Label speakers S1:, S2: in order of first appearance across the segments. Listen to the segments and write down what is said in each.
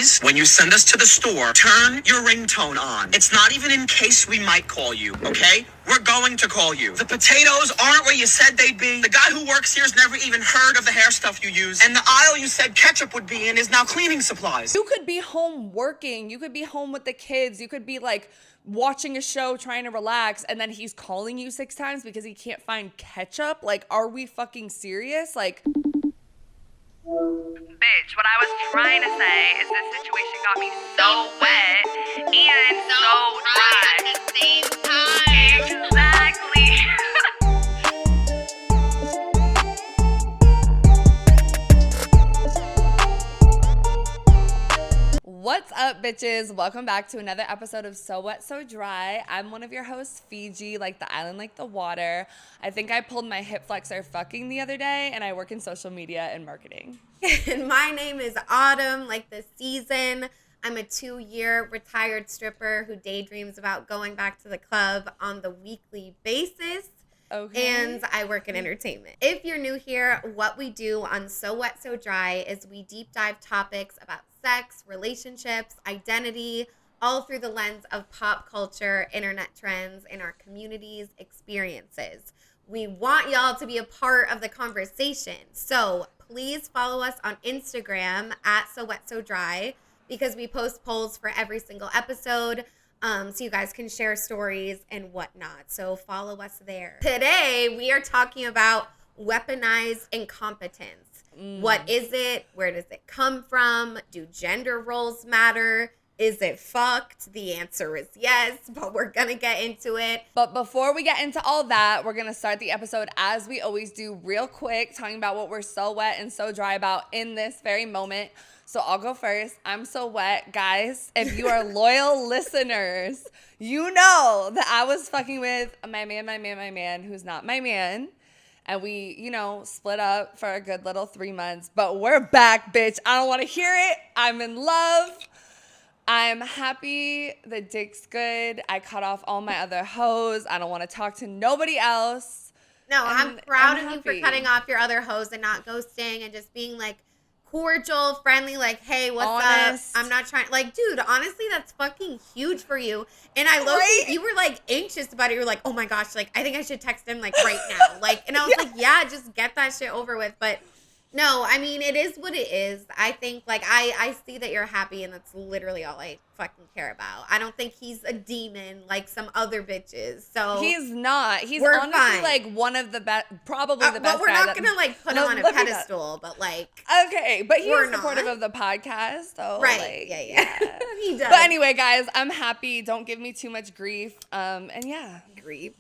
S1: Please, when you send us to the store, turn your ringtone on. It's not even in case we might call you, okay? We're going to call you. The potatoes aren't where you said they'd be. The guy who works here's never even heard of the hair stuff you use. And the aisle you said ketchup would be in is now cleaning supplies.
S2: You could be home working. You could be home with the kids. You could be like watching a show trying to relax, and then he's calling you 6 times because he can't find ketchup. Like, are we fucking serious? Like,
S3: bitch, what I was trying to say is this situation got me so wet and so dry at the same time. Exactly.
S2: what's up, bitches? Welcome back to another episode of So Wet, So Dry. I'm one of your hosts, Fiji, like the island, like the water. I think I pulled my hip flexor fucking the other day, and I work in social media and marketing.
S4: And my name is Autumn, like the season. I'm a 2-year retired stripper who daydreams about going back to the club on the weekly basis.
S2: Okay.
S4: And I work in entertainment. If you're new here, what we do on So Wet, So Dry is we deep dive topics about sex, relationships, identity, all through the lens of pop culture, internet trends, and our community's experiences. We want y'all to be a part of the conversation. So please follow us on Instagram at So Wet, So Dry, because we post polls for every single episode. So you guys can share stories and whatnot. So follow us there. Today, we are talking about weaponized incompetence. What is it? Where does it come from? Do gender roles matter? Is it fucked? The answer is yes, but we're going to get into it.
S2: But before we get into all that, we're going to start the episode as we always do, real quick, talking about what we're so wet and so dry about in this very moment. So I'll go first. I'm so wet. Guys, if you are loyal listeners, you know that I was fucking with my man, who's not my man. And we, split up for a good little 3 months. But we're back, bitch. I don't want to hear it. I'm in love. I'm happy. The dick's good. I cut off all my other hoes. I don't want to talk to nobody else.
S4: No, I'm proud of you for cutting off your other hoes and not ghosting and just being like, cordial, friendly, like, hey, what's
S2: honest.
S4: up? I'm not trying, like, dude, honestly, that's fucking huge for you. And I love you were like anxious about it. You were like, oh my gosh, like, I think I should text him like right now. Like, and I was like, yeah, just get that shit over with. But no, I mean, it is what it is. I think, like, I see that you're happy, and that's literally all I fucking care about. I don't think he's a demon like some other bitches. So
S2: he's not. He's honestly fine. Like one of the best, probably the best.
S4: But we're not gonna like put him on a pedestal. But like,
S2: okay, but he's supportive of the podcast, so
S4: right?
S2: Like,
S4: yeah. He does.
S2: But anyway, guys, I'm happy. Don't give me too much grief. And yeah,
S4: grief.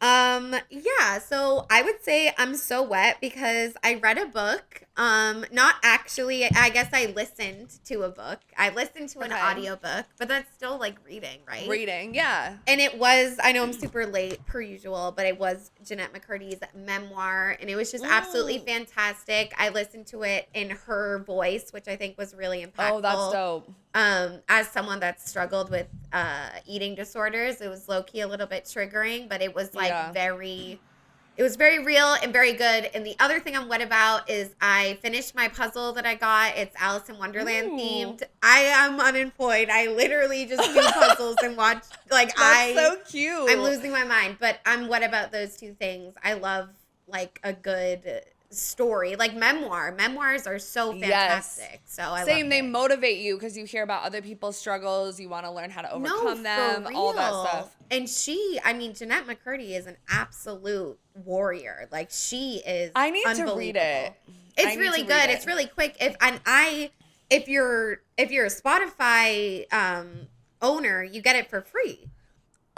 S4: Yeah, so I would say I'm so wet because I read a book. Not actually, I guess I listened to a book. I listened to an audiobook, but that's still like reading, right?
S2: Reading, yeah.
S4: And it was, I know I'm super late per usual, but it was Jeanette McCurdy's memoir, and it was just absolutely fantastic. I listened to it in her voice, which I think was really impactful.
S2: Oh, that's dope.
S4: As someone that struggled with eating disorders, it was low-key a little bit triggering, but it was like it was very real and very good. And the other thing I'm wet about is I finished my puzzle that I got. It's Alice in Wonderland themed. I am unemployed. I literally just do puzzles and watch. Like,
S2: that's so cute.
S4: I'm losing my mind, but I'm wet about those two things. I love like a good story, like memoirs are so fantastic. Yes. So I love
S2: they motivate you because you hear about other people's struggles, you want to learn how to overcome them, all that stuff.
S4: And Jeanette McCurdy is an absolute warrior. Like, she is
S2: I need to read it.
S4: It's really good. It's really quick. If you're a Spotify owner, you get it for free.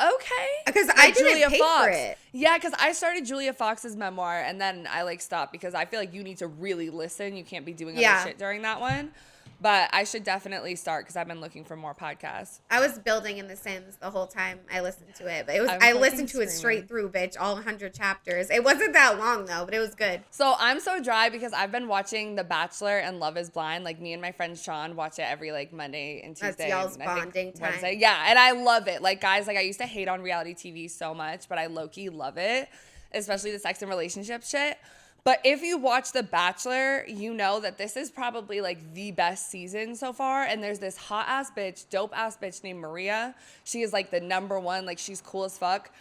S2: Okay.
S4: Because I didn't pay for it.
S2: Yeah, because I started Julia Fox's memoir, and then I stopped because I feel like you need to really listen. You can't be doing other shit during that one. But I should definitely start because I've been looking for more podcasts.
S4: I was building in The Sims the whole time I listened to it. But I listened to it straight through, bitch, all 100 chapters. It wasn't that long, though, but it was good.
S2: So I'm so dry because I've been watching The Bachelor and Love is Blind. Like, me and my friend Sean watch it every, like, Monday and Tuesday.
S4: That's y'all's bonding time.
S2: Wednesday. Yeah, and I love it. Like, guys, like, I used to hate on reality TV so much, but I low-key love it, especially the sex and relationship shit. But if you watch The Bachelor, you know that this is probably like the best season so far. And there's this hot ass bitch, dope ass bitch named Maria. She is like the number one, like she's cool as fuck.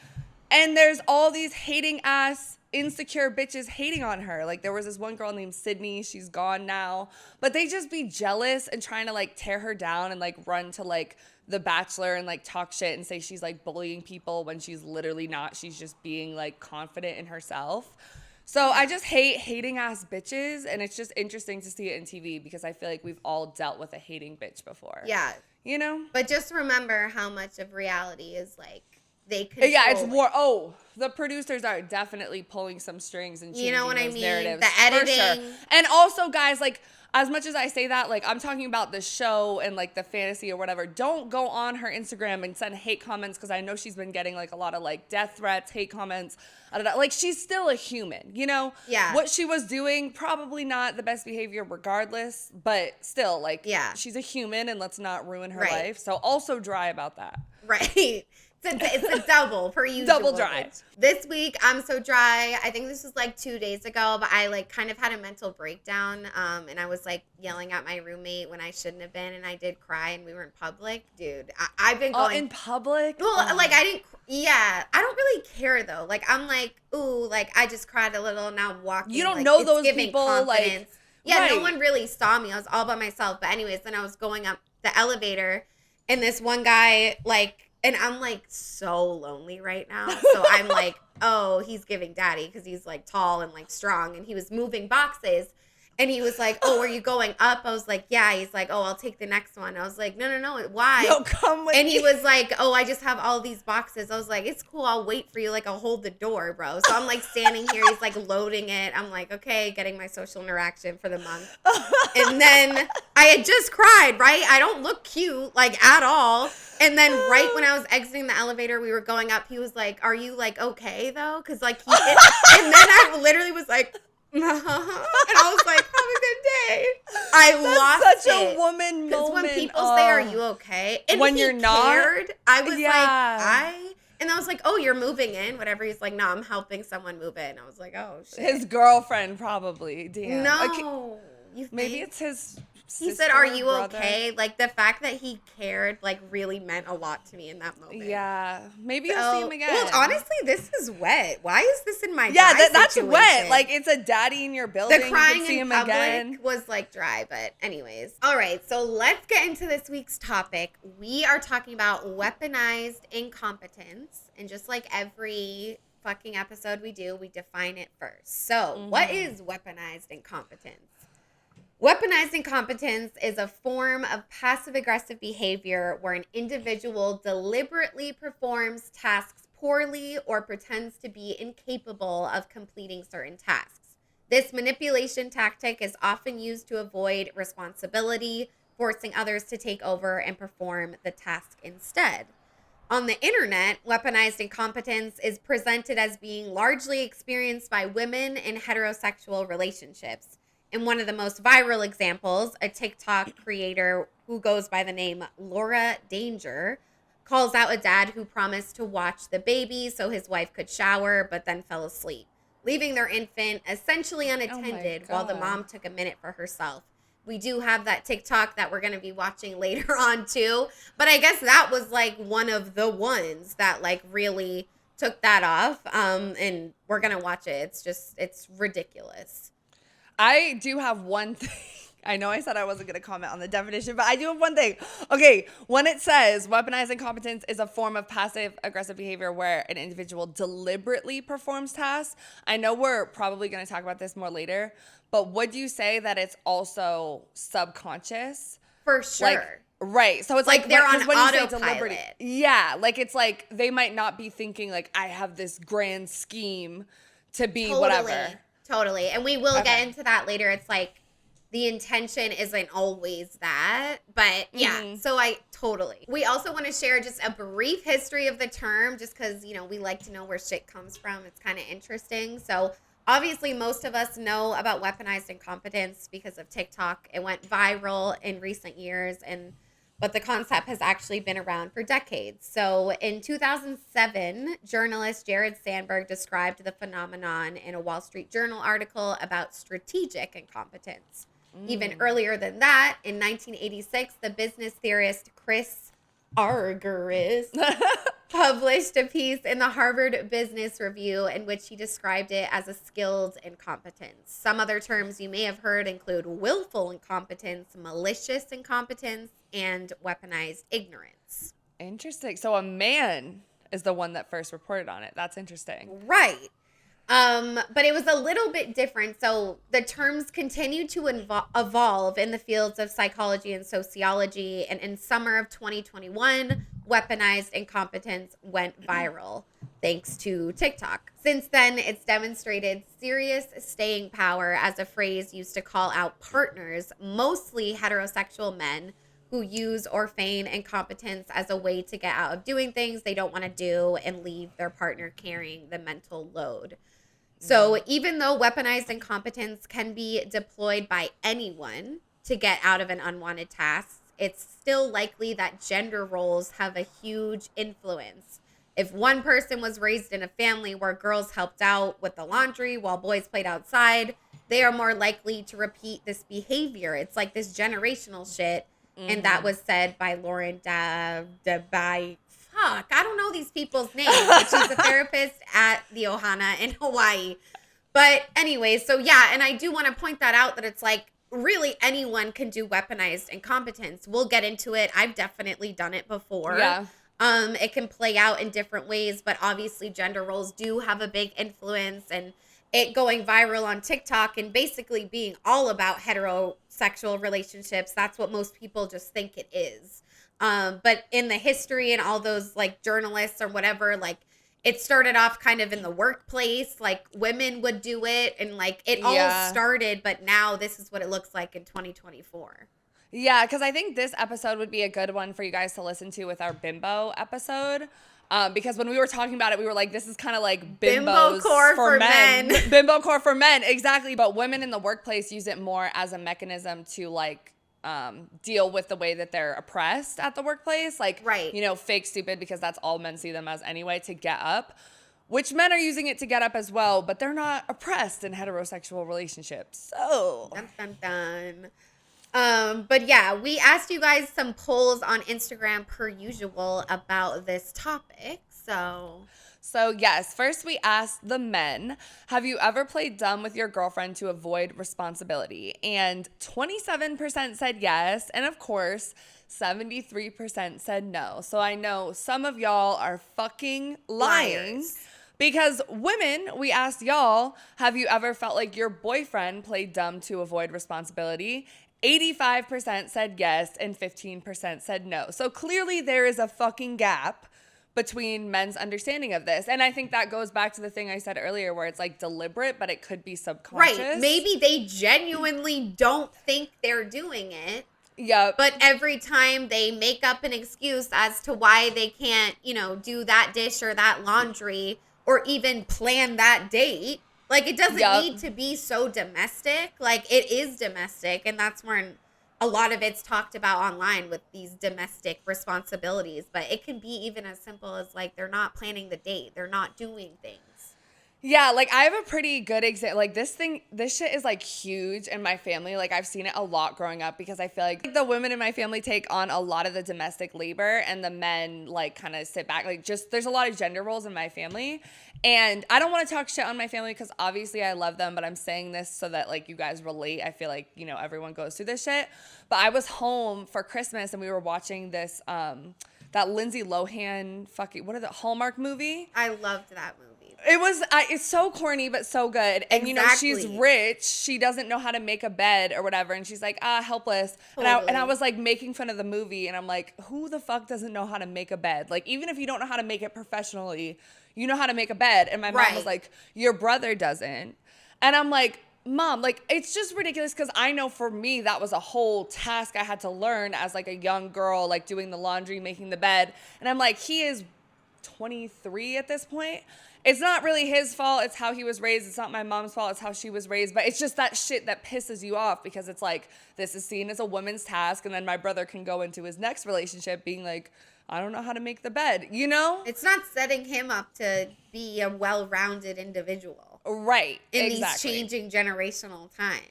S2: And there's all these hating ass, insecure bitches hating on her. Like there was this one girl named Sydney. She's gone now. But they just be jealous and trying to like tear her down and like run to like The Bachelor and like talk shit and say she's like bullying people when she's literally not. She's just being like confident in herself. So I just hate hating ass bitches, and it's just interesting to see it in TV because I feel like we've all dealt with a hating bitch before.
S4: Yeah.
S2: You know?
S4: But just remember how much of reality is like they control.
S2: Yeah, it's more. Oh, the producers are definitely pulling some strings and changing
S4: You know what I
S2: those
S4: mean?
S2: narratives.
S4: The editing.
S2: For sure. And also, guys, like, as much as I say that, like, I'm talking about the show and, like, the fantasy or whatever. Don't go on her Instagram and send hate comments because I know she's been getting, like, a lot of, like, death threats, hate comments. Like, she's still a human, you know?
S4: Yeah.
S2: What she was doing, probably not the best behavior regardless, but still, like,
S4: yeah.
S2: she's a human and let's not ruin her
S4: Right.
S2: life. So also dry about that.
S4: Right. It's a double per usual.
S2: Double dry.
S4: This week, I'm so dry. I think this was like 2 days ago, but I like kind of had a mental breakdown. And I was like yelling at my roommate when I shouldn't have been. And I did cry and we were in public. Dude, I've been going.
S2: Oh, in public?
S4: Well, like I didn't. Yeah. I don't really care though. Like I'm like, ooh, like I just cried a little. Now I'm walking.
S2: You don't
S4: like,
S2: know
S4: it's
S2: those
S4: giving
S2: people,
S4: confidence.
S2: like.
S4: Yeah,
S2: right.
S4: No one really saw me. I was all by myself. But anyways, then I was going up the elevator and this one guy like. And I'm like so lonely right now. So I'm like, oh, he's giving daddy because he's like tall and like strong. And he was moving boxes. And he was like, oh, are you going up? I was like, yeah. He's like, oh, I'll take the next one. I was like, no. Why?
S2: Yo, come with
S4: and
S2: me.
S4: he was like, oh, I just have all these boxes. I was like, it's cool. I'll wait for you. Like, I'll hold the door, bro. So I'm like standing here. He's like loading it. I'm like, okay, getting my social interaction for the month. And then I had just cried, right? I don't look cute, like, at all. And then right when I was exiting the elevator, we were going up. He was like, are you, like, okay, though? Because, like, and then I literally was like, and I was like, have a good day.
S2: That's
S4: lost
S2: such
S4: it.
S2: a woman
S4: Because
S2: moment.
S4: when people say, are you okay? And
S2: when
S4: he
S2: you're not,
S4: cared, I was
S2: yeah.
S4: like, and I was like, oh, you're moving in? Whatever. He's like, no, I'm helping someone move in. I was like, oh, shit.
S2: His girlfriend probably. Damn.
S4: No.
S2: Okay.
S4: You think?
S2: Maybe it's his
S4: He
S2: sister,
S4: said, are you
S2: brother.
S4: okay? Like, the fact that he cared, like, really meant a lot to me in that moment.
S2: Yeah. Maybe you'll see him again.
S4: Well, honestly, this is wet. Why is this in my
S2: yeah,
S4: dry
S2: that's
S4: situation?
S2: wet. Like, it's a daddy in your building.
S4: The
S2: You
S4: crying
S2: can see
S4: in
S2: him
S4: public
S2: again.
S4: was, like, dry. But anyways. All right, so let's get into this week's topic. We are talking about weaponized incompetence. And just like every fucking episode we do, we define it first. So, what is weaponized incompetence? Weaponized incompetence is a form of passive-aggressive behavior where an individual deliberately performs tasks poorly or pretends to be incapable of completing certain tasks. This manipulation tactic is often used to avoid responsibility, forcing others to take over and perform the task instead. On the internet, weaponized incompetence is presented as being largely experienced by women in heterosexual relationships. In one of the most viral examples, a TikTok creator who goes by the name Laura Danger calls out a dad who promised to watch the baby so his wife could shower but then fell asleep, leaving their infant essentially unattended while the mom took a minute for herself. We do have that TikTok that we're going to be watching later on too. But I guess that was like one of the ones that like really took that off. And we're going to watch it. It's ridiculous.
S2: I do have one thing. I know I said I wasn't going to comment on the definition, but I do have one thing. Okay, when it says weaponized incompetence is a form of passive aggressive behavior where an individual deliberately performs tasks. I know we're probably going to talk about this more later, but would you say that it's also subconscious?
S4: For sure.
S2: Like, right. So it's
S4: like they're on
S2: when you say
S4: autopilot.
S2: Yeah, like it's like they might not be thinking like I have this grand scheme to be whatever.
S4: Totally. And we will get into that later. It's like the intention isn't always that, but yeah. So we also want to share just a brief history of the term just because, you know, we like to know where shit comes from. It's kind of interesting. So obviously most of us know about weaponized incompetence because of TikTok. It went viral in recent years. And but the concept has actually been around for decades. So in 2007, journalist Jared Sandberg described the phenomenon in a Wall Street Journal article about strategic incompetence. Even earlier than that, in 1986, the business theorist Chris Argyris published a piece in the Harvard Business Review in which he described it as a skilled incompetence. Some other terms you may have heard include willful incompetence, malicious incompetence, and weaponized ignorance.
S2: Interesting. So a man is the one that first reported on it. That's interesting.
S4: Right. But it was a little bit different. So the terms continue to evolve in the fields of psychology and sociology. And in summer of 2021, weaponized incompetence went viral thanks to TikTok. Since then, it's demonstrated serious staying power as a phrase used to call out partners, mostly heterosexual men, who use or feign incompetence as a way to get out of doing things they don't want to do and leave their partner carrying the mental load. So even though weaponized incompetence can be deployed by anyone to get out of an unwanted task, it's still likely that gender roles have a huge influence. If one person was raised in a family where girls helped out with the laundry while boys played outside, they are more likely to repeat this behavior. It's like this generational shit. And that was said by Lauren I don't know these people's names. But she's a therapist at the Ohana in Hawaii. But anyway, so yeah, and I do want to point that out that it's like really anyone can do weaponized incompetence. We'll get into it. I've definitely done it before. Yeah. It can play out in different ways, but obviously gender roles do have a big influence, and it going viral on TikTok and basically being all about heterosexual relationships. That's what most people just think it is. But in the history and all those like journalists or whatever, like it started off kind of in the workplace, like women would do it and like it all started, but now this is what it looks like in 2024.
S2: Yeah, because I think this episode would be a good one for you guys to listen to with our bimbo episode. Because when we were talking about it, we were like, this is kind of like
S4: bimbocore for men.
S2: Bimbocore for men, exactly. But women in the workplace use it more as a mechanism to like deal with the way that they're oppressed at the workplace. Like, you know, fake stupid, because that's all men see them as anyway, to get up. Which men are using it to get up as well, but they're not oppressed in heterosexual relationships. So.
S4: Dun, dun, dun. But yeah, we asked you guys some polls on Instagram per usual about this topic. So
S2: yes, first we asked the men, have you ever played dumb with your girlfriend to avoid responsibility? And 27% said yes. And of course, 73% said no. So I know some of y'all are fucking lying.
S4: Liars.
S2: Because women, we asked y'all, have you ever felt like your boyfriend played dumb to avoid responsibility? 85% said yes and 15% said no. So clearly there is a fucking gap between men's understanding of this. And I think that goes back to the thing I said earlier where it's like deliberate, but it could be subconscious.
S4: Right. Maybe they genuinely don't think they're doing it.
S2: Yep.
S4: But every time they make up an excuse as to why they can't, you know, do that dish or that laundry or even plan that date. Like, it doesn't need to be so domestic. Like, it is domestic, and that's where a lot of it's talked about online with these domestic responsibilities. But it can be even as simple as, like, they're not planning the date. They're not doing things.
S2: Yeah, like, I have a pretty good example. Like, this shit is, like, huge in my family. Like, I've seen it a lot growing up because I feel like the women in my family take on a lot of the domestic labor and the men, like, kind of sit back. Like, just there's a lot of gender roles in my family. And I don't want to talk shit on my family because obviously I love them, but I'm saying this so that, like, you guys relate. I feel like, you know, everyone goes through this shit. But I was home for Christmas and we were watching this, that Lindsay Lohan Hallmark movie.
S4: I loved that movie.
S2: It's so corny, but so good. And, you know, she's rich. She doesn't know how to make a bed or whatever. And she's like, helpless. Totally. And I was like making fun of the movie. And I'm like, who the fuck doesn't know how to make a bed? Like, even if you don't know how to make it professionally, you know how to make a bed. And my mom was like, your brother doesn't. And I'm like, Mom, like, it's just ridiculous because I know for me that was a whole task I had to learn as, like, a young girl, like, doing the laundry, making the bed. And I'm like, he is 23 at this point. It's not really his fault. It's how he was raised. It's not my mom's fault. It's how she was raised. But it's just that shit that pisses you off because it's like, this is seen as a woman's task. And then my brother can go into his next relationship being like, I don't know how to make the bed, you know?
S4: It's not setting him up to be a well-rounded individual.
S2: Right.
S4: In these changing generational times.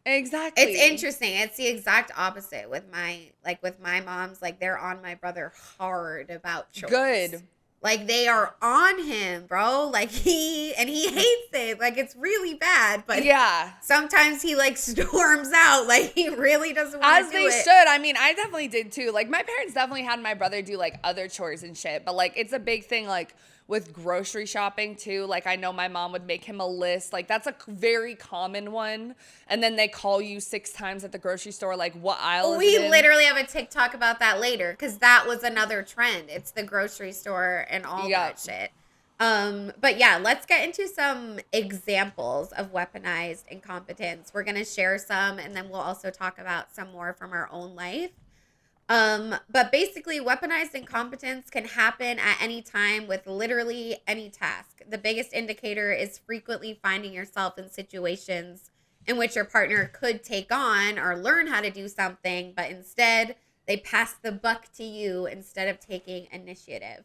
S2: Exactly.
S4: It's interesting. It's the exact opposite with my moms. Like, they're on my brother hard about chores.
S2: Good.
S4: Like, they are on him, bro. Like, he hates it. Like, it's really bad. But
S2: yeah,
S4: sometimes he, like, storms out. Like, he really doesn't want to do it.
S2: As they should. I mean, I definitely did, too. Like, my parents definitely had my brother do, like, other chores and shit. But, like, it's a big thing, like, with grocery shopping, too. Like, I know my mom would make him a list. Like, that's a very common one. And then they call you 6 times at the grocery store, like, what aisle is it in?
S4: We literally have a TikTok about that later, because that was another trend. It's the grocery store and all that shit. But yeah, let's get into some examples of weaponized incompetence. We're going to share some, and then we'll also talk about some more from our own life. But basically, weaponized incompetence can happen at any time with literally any task. The biggest indicator is frequently finding yourself in situations in which your partner could take on or learn how to do something, but instead they pass the buck to you instead of taking initiative.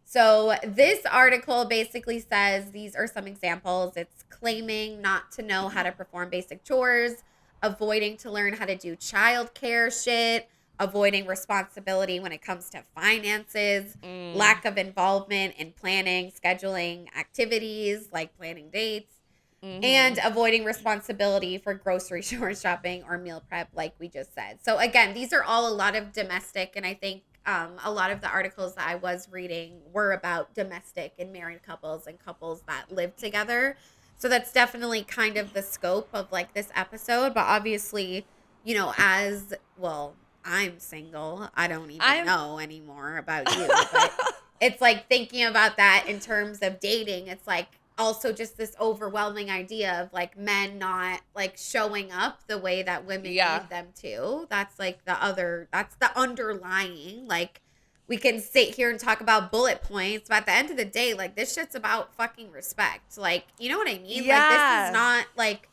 S4: So this article basically says these are some examples. It's claiming not to know how to perform basic chores, avoiding to learn how to do childcare shit, avoiding responsibility when it comes to finances, lack of involvement in planning, scheduling activities like planning dates, and avoiding responsibility for grocery store shopping or meal prep, like we just said. So again, these are all a lot of domestic, and I think a lot of the articles that I was reading were about domestic and married couples and couples that live together. So that's definitely kind of the scope of like this episode. But obviously, you know, as well, I'm single. I don't even know anymore about you. But it's like thinking about that in terms of dating. It's like also just this overwhelming idea of like men not like showing up the way that women need them to. That's like that's the underlying, like, we can sit here and talk about bullet points, but at the end of the day, like, this shit's about fucking respect. Like, you know what I mean?
S2: Yeah.
S4: Like, this is not like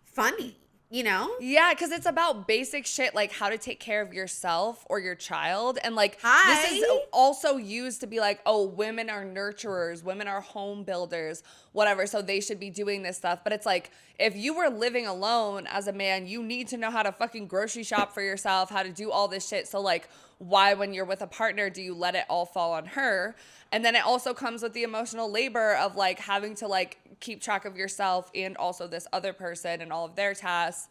S4: funny. You know?
S2: Yeah, because it's about basic shit like how to take care of yourself or your child. And like, this is also used to be like, oh, women are nurturers, women are home builders, whatever. So they should be doing this stuff. But it's like, if you were living alone as a man, you need to know how to fucking grocery shop for yourself, how to do all this shit. So like, why, when you're with a partner, do you let it all fall on her? And then it also comes with the emotional labor of like having to like keep track of yourself and also this other person and all of their tasks.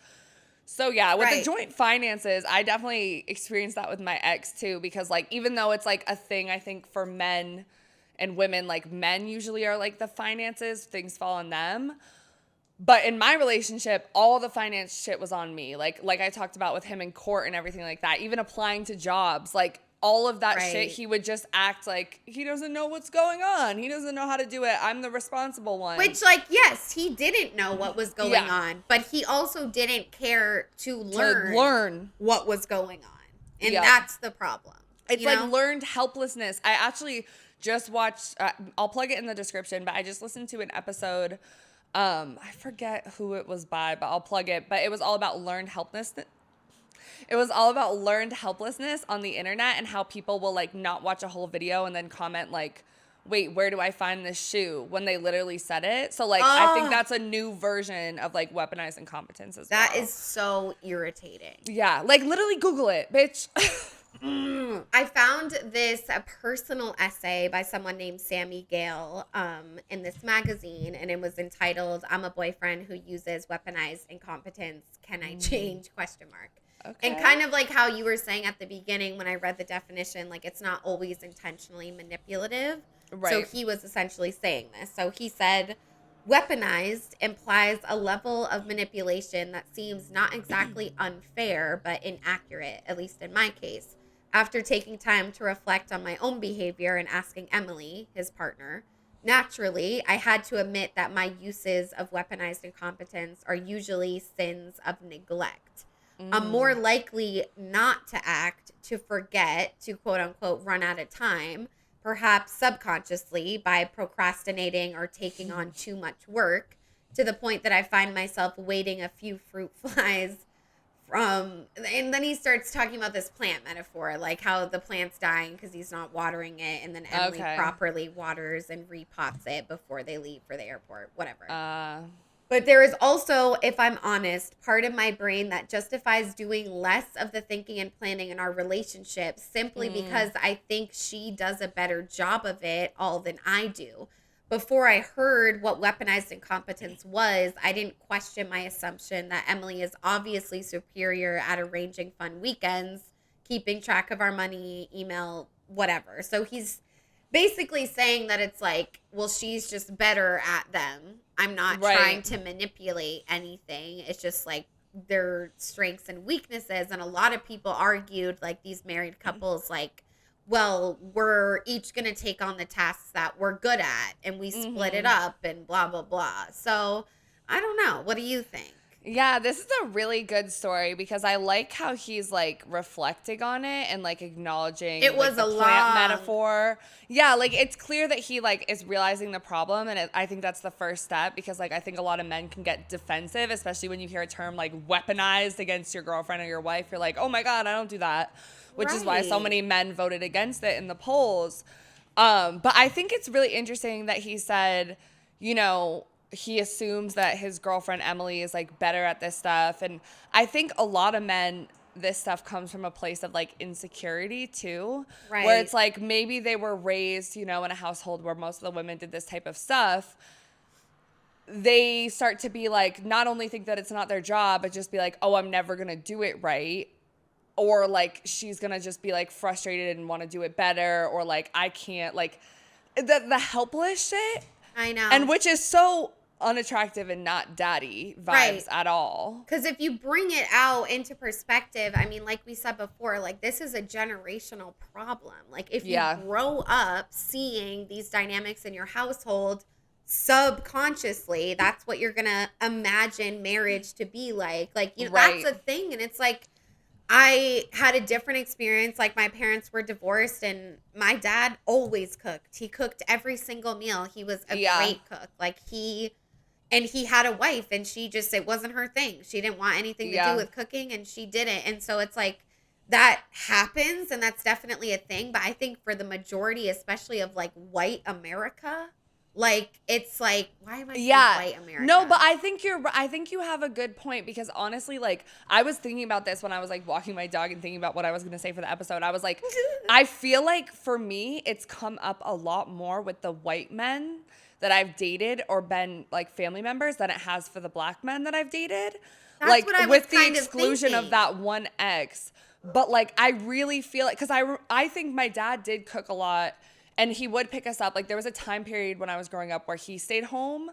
S2: So yeah, with the joint finances, I definitely experienced that with my ex too, because like, even though it's like a thing, I think for men and women, like men usually are like the finances, things fall on them. But in my relationship, all the finance shit was on me. Like I talked about with him in court and everything like that, even applying to jobs, like all of that shit, he would just act like he doesn't know what's going on. He doesn't know how to do it. I'm the responsible one.
S4: Which, like, yes, he didn't know what was going on, but he also didn't care to learn what was going on. And that's the problem.
S2: It's like learned helplessness. I actually just watched, I'll plug it in the description, but I just listened to an episode. I forget who it was by, but I'll plug it. But it was all about learned helplessness. It was all about learned helplessness on the internet and how people will like not watch a whole video and then comment like, wait, where do I find this shoe when they literally said it? So like, I think that's a new version of like weaponized incompetence as well.
S4: That is so irritating.
S2: Yeah. Like literally Google it, bitch.
S4: I found this personal essay by someone named Sammy Gale in this magazine, and it was entitled, "I'm a boyfriend who uses weaponized incompetence. Can I change? ? Okay. And kind of like how you were saying at the beginning when I read the definition, like it's not always intentionally manipulative. Right. So he was essentially saying this. So he said, weaponized implies a level of manipulation that seems not exactly unfair, but inaccurate, at least in my case. After taking time to reflect on my own behavior and asking Emily, his partner, naturally, I had to admit that my uses of weaponized incompetence are usually sins of neglect. I'm more likely not to act, to forget, to quote unquote run out of time, perhaps subconsciously by procrastinating or taking on too much work, to the point that I find myself waiting a few fruit flies from, and then he starts talking about this plant metaphor, like how the plant's dying because he's not watering it, and then Emily properly waters and repots it before they leave for the airport, whatever. But there is also, if I'm honest, part of my brain that justifies doing less of the thinking and planning in our relationship simply because I think she does a better job of it all than I do. Before I heard what weaponized incompetence was, I didn't question my assumption that Emily is obviously superior at arranging fun weekends, keeping track of our money, email, whatever. So he's basically saying that it's like, well, she's just better at them. I'm not trying to manipulate anything. It's just like their strengths and weaknesses. And a lot of people argued, like these married couples, like, well, we're each going to take on the tasks that we're good at and we split it up and blah, blah, blah. So I don't know. What do you think?
S2: Yeah, this is a really good story because I like how he's like reflecting on it and like acknowledging
S4: it was
S2: like, the plant metaphor. Yeah, like it's clear that he like is realizing the problem, and I think that's the first step because like I think a lot of men can get defensive, especially when you hear a term like weaponized against your girlfriend or your wife. You're like, oh my God, I don't do that, which is why so many men voted against it in the polls. But I think it's really interesting that he said, you know, he assumes that his girlfriend Emily is like better at this stuff. And I think a lot of men, this stuff comes from a place of like insecurity too, where it's like maybe they were raised, you know, in a household where most of the women did this type of stuff. They start to be like, not only think that it's not their job, but just be like, oh, I'm never going to do it right. Or like she's going to just be like frustrated and want to do it better. Or like, I can't, like the helpless shit.
S4: I know.
S2: And which is so unattractive and not daddy vibes at all.
S4: Because if you bring it out into perspective, I mean, like we said before, like this is a generational problem. Like if you grow up seeing these dynamics in your household subconsciously, that's what you're going to imagine marriage to be like. Like, you know, that's a thing. And it's like, I had a different experience. Like my parents were divorced and my dad always cooked. He cooked every single meal. He was a great cook. Like he had a wife and she just, it wasn't her thing. She didn't want anything to do with cooking and she didn't. And so it's like that happens and that's definitely a thing. But I think for the majority, especially of like white America, like it's like, why am I saying white America?
S2: No, but I think you have a good point because honestly, like I was thinking about this when I was like walking my dog and thinking about what I was going to say for the episode. I was like, I feel like for me, it's come up a lot more with the white men that I've dated or been like family members than it has for the black men that I've dated.
S4: That's
S2: like
S4: what I was
S2: with the
S4: kind of
S2: exclusion
S4: thinking.
S2: of that one ex. But like, I really feel like, cause I think my dad did cook a lot. And he would pick us up. Like there was a time period when I was growing up where he stayed home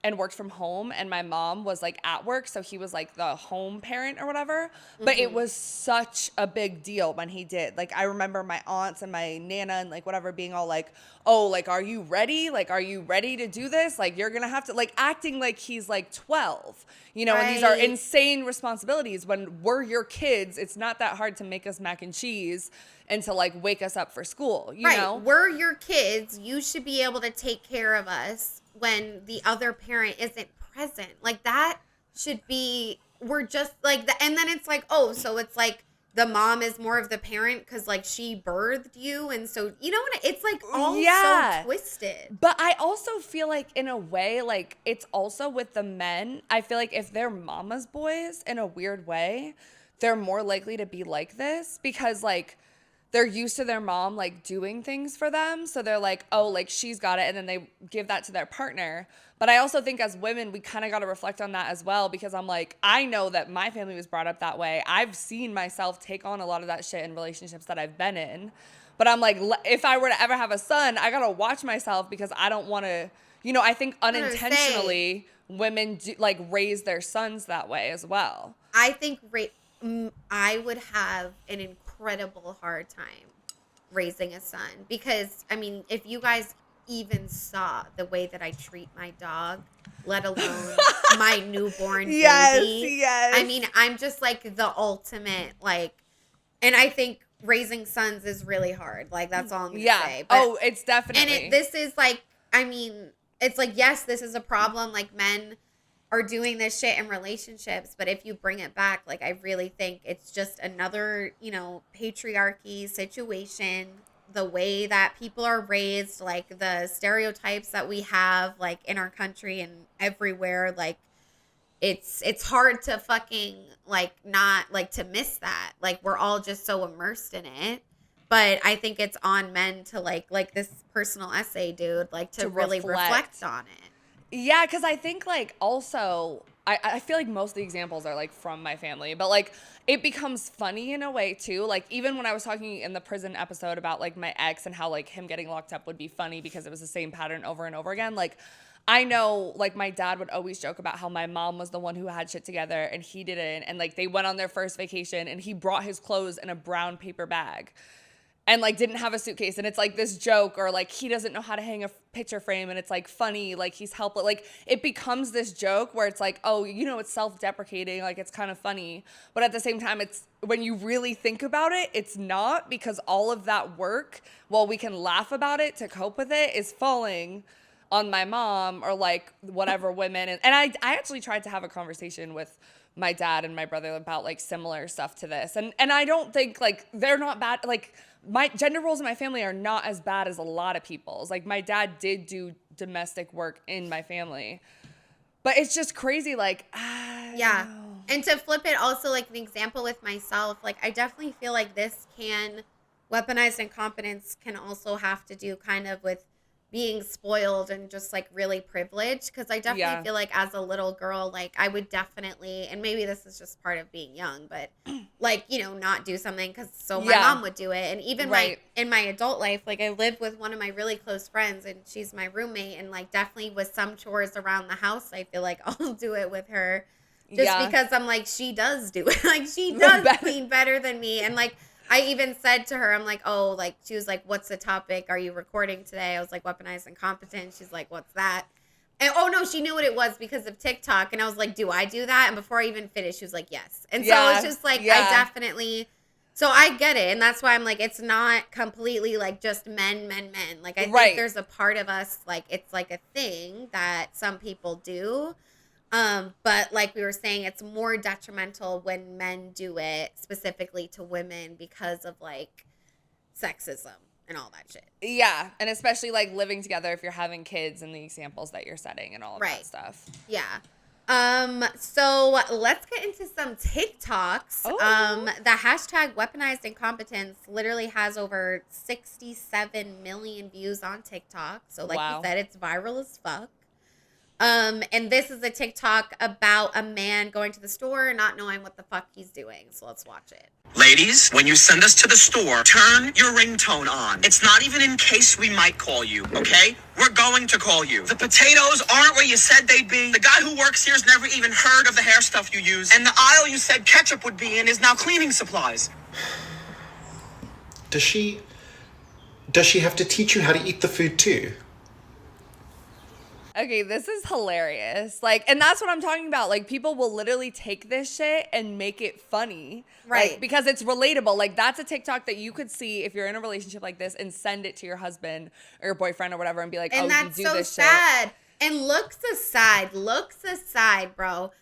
S2: and worked from home and my mom was like at work. So he was like the home parent or whatever. But it was such a big deal when he did. Like I remember my aunts and my nana and like whatever being all like, oh, like, are you ready? Like, are you ready to do this? Like, you're going to have to like acting like he's like 12, you know, and these are insane responsibilities when we're your kids. It's not that hard to make us mac and cheese and to like wake us up for school, you know?
S4: We're your kids. You should be able to take care of us when the other parent isn't present. Like that should be, we're just like, and then it's like, oh, so it's like the mom is more of the parent because like she birthed you. And so, you know what? It's like all so twisted.
S2: But I also feel like in a way, like it's also with the men. I feel like if they're mama's boys in a weird way, they're more likely to be like this because like, they're used to their mom like doing things for them. So they're like, oh, like she's got it. And then they give that to their partner. But I also think as women, we kind of got to reflect on that as well. Because I'm like, I know that my family was brought up that way. I've seen myself take on a lot of that shit in relationships that I've been in. But I'm like, if I were to ever have a son, I got to watch myself because I don't want to, you know, I think unintentionally women do, like raise their sons that way as well.
S4: I think I would have an incredible hard time raising a son because, I mean, if you guys even saw the way that I treat my dog, let alone my newborn baby.
S2: Yes.
S4: I mean, I'm just like the ultimate, like, and I think raising sons is really hard. Like, that's all I'm going to
S2: Yeah.
S4: say. But,
S2: Oh, it's definitely.
S4: and this is like, I mean, it's like, yes, this is a problem. Like, men are doing this shit in relationships, but if you bring it back, like, I really think it's just another, you know, patriarchy situation, the way that people are raised, like the stereotypes that we have, like, in our country and everywhere, like, it's hard to fucking, like, not, like, to miss that. Like, we're all just so immersed in it. But I think it's on men to, like this personal essay, dude, like, to really reflect on it.
S2: Yeah, because I think, like, also, I feel like most of the examples are, like, from my family. But, like, it becomes funny in a way, too. Like, even when I was talking in the prison episode about, like, my ex and how, like, him getting locked up would be funny because it was the same pattern over and over again. Like, I know, like, my dad would always joke about how my mom was the one who had shit together and he didn't. And, like, they went on their first vacation and he brought his clothes in a brown paper bag. And, like, didn't have a suitcase. And it's, like, this joke. Or, like, he doesn't know how to hang a picture frame. And it's, like, funny. Like, he's helpless. Like, it becomes this joke where it's, like, oh, you know, it's self-deprecating. Like, it's kind of funny. But at the same time, it's, when you really think about it, it's not. Because all of that work, while we can laugh about it to cope with it, is falling on my mom or, like, whatever women. And I actually tried to have a conversation with my dad and my brother about, like, similar stuff to this. And I don't think, like, they're not bad. Like, my gender roles in my family are not as bad as a lot of people's. Like, my dad did do domestic work in my family. But it's just crazy, like,
S4: yeah. And to flip it also, like, an example with myself, like, I definitely feel like this weaponized incompetence can also have to do kind of with being spoiled and just, like, really privileged. Because I definitely feel like as a little girl, like, I would definitely, and maybe this is just part of being young, but, like, you know, not do something because my mom would do it. And even, like, in my adult life, like, I live with one of my really close friends and she's my roommate, and, like, definitely with some chores around the house, I feel like I'll do it with her just because I'm like, she does do it. Like, she does clean better than me. And, like, I even said to her, I'm like, oh, like, she was like, what's the topic? Are you recording today? I was like, weaponized incompetence. She's like, what's that? And, oh, no, she knew what it was because of TikTok. And I was like, do I do that? And before I even finished, she was like, yes. And so it's just like, I definitely, so I get it. And that's why I'm like, it's not completely like just men. Like, I think there's a part of us, like, it's like a thing that some people do. But like we were saying, it's more detrimental when men do it specifically to women because of, like, sexism and all that shit.
S2: Yeah. And especially, like, living together if you're having kids and the examples that you're setting and all of that stuff.
S4: Yeah. So let's get into some TikToks.
S2: Oh.
S4: The hashtag weaponized incompetence literally has over 67 million views on TikTok. So like you said, it's viral as fuck. And this is a TikTok about a man going to the store and not knowing what the fuck he's doing. So let's watch it.
S1: Ladies, when you send us to the store, turn your ringtone on. It's not even in case we might call you, okay? We're going to call you. The potatoes aren't where you said they'd be. The guy who works here's never even heard of the hair stuff you use. And the aisle you said ketchup would be in is now cleaning supplies.
S5: Does she have to teach you how to eat the food too?
S2: Okay, this is hilarious. Like, and that's what I'm talking about. Like, people will literally take this shit and make it funny.
S4: Right.
S2: Like, because it's relatable. Like, that's a TikTok that you could see if you're in a relationship like this and send it to your husband or your boyfriend or whatever and be like,
S4: and
S2: oh,
S4: that's
S2: you do
S4: so
S2: this
S4: sad.
S2: shit.
S4: And looks aside, bro.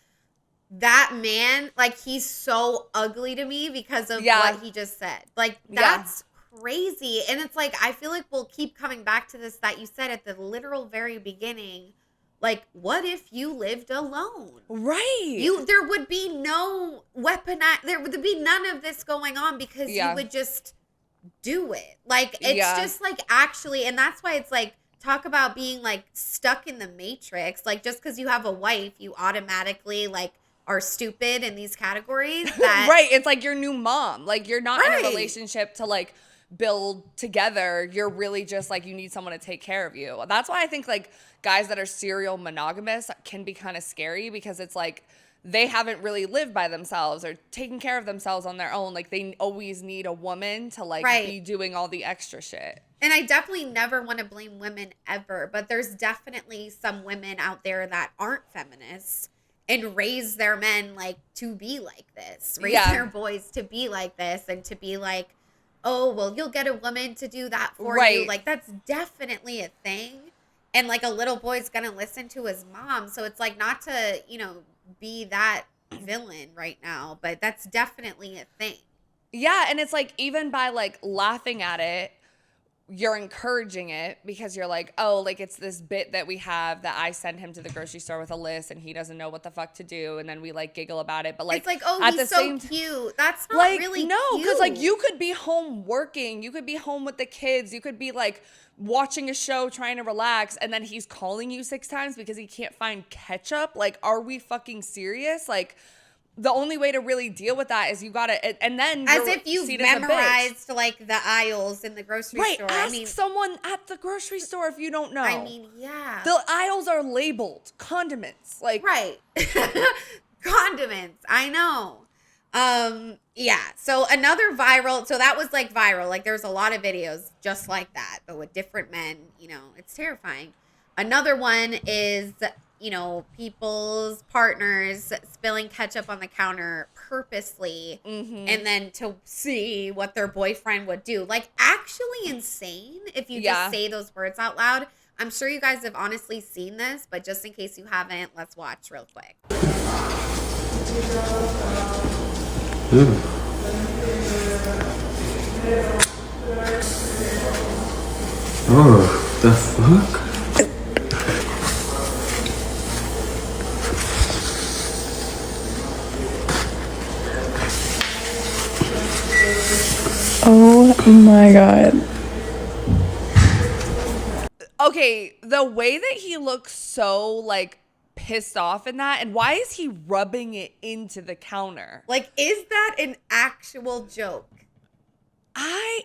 S4: That man, like, he's so ugly to me because of what he just said. Like, that's crazy. And it's like, I feel like we'll keep coming back to this that you said at the literal very beginning. Like, what if you lived alone?
S2: Right.
S4: There would be no there would be none of this going on because you would just do it. Like, it's just like, actually, and that's why it's like, talk about being like stuck in the matrix. Like, just because you have a wife, you automatically like are stupid in these categories. That
S2: right. It's like your new mom. Like, you're not in a relationship to like build together. You're really just like, you need someone to take care of you. That's why I think like guys that are serial monogamous can be kind of scary because it's like they haven't really lived by themselves or taken care of themselves on their own. Like, they always need a woman to like be doing all the extra shit.
S4: And I definitely never want to blame women ever, but there's definitely some women out there that aren't feminists and raise their men like to be like this, raise their boys to be like this and to be like oh, well, you'll get a woman to do that for
S2: Right.
S4: you. Like, that's definitely a thing. And, like, a little boy's going to listen to his mom. So it's, like, not to, you know, be that villain right now, but that's definitely a thing.
S2: Yeah, and it's like, even by like laughing at it, you're encouraging it because you're like, oh, like it's this bit that we have that I send him to the grocery store with a list and he doesn't know what the fuck to do, and then we like giggle about it. But like,
S4: it's like, oh,
S2: at
S4: he's
S2: the
S4: so
S2: same
S4: cute. That's not
S2: like,
S4: really
S2: no,
S4: cute.
S2: because like you could be home working, you could be home with the kids, you could be like watching a show trying to relax, and then he's calling you 6 times because he can't find ketchup. Like, are we fucking serious? Like, the only way to really deal with that is you gotta, and then
S4: as if you've memorized like the aisles in the grocery store.
S2: Ask
S4: I mean,
S2: someone at the grocery store if you don't know.
S4: I mean, yeah.
S2: The aisles are labeled condiments, like
S4: right. Condiments. I know. Yeah. So another viral. So that was like viral. Like there's a lot of videos just like that, but with different men. You know, it's terrifying. Another one is, you know, people's partners spilling ketchup on the counter purposely, and then to see what their boyfriend would do. Like, actually insane if you just say those words out loud. I'm sure you guys have honestly seen this, but just in case you haven't, let's watch real quick.
S6: Oh, the fuck?
S7: Oh my god.
S2: Okay, the way that he looks so like pissed off in that, and why is he rubbing it into the counter?
S4: Like, is that an actual joke?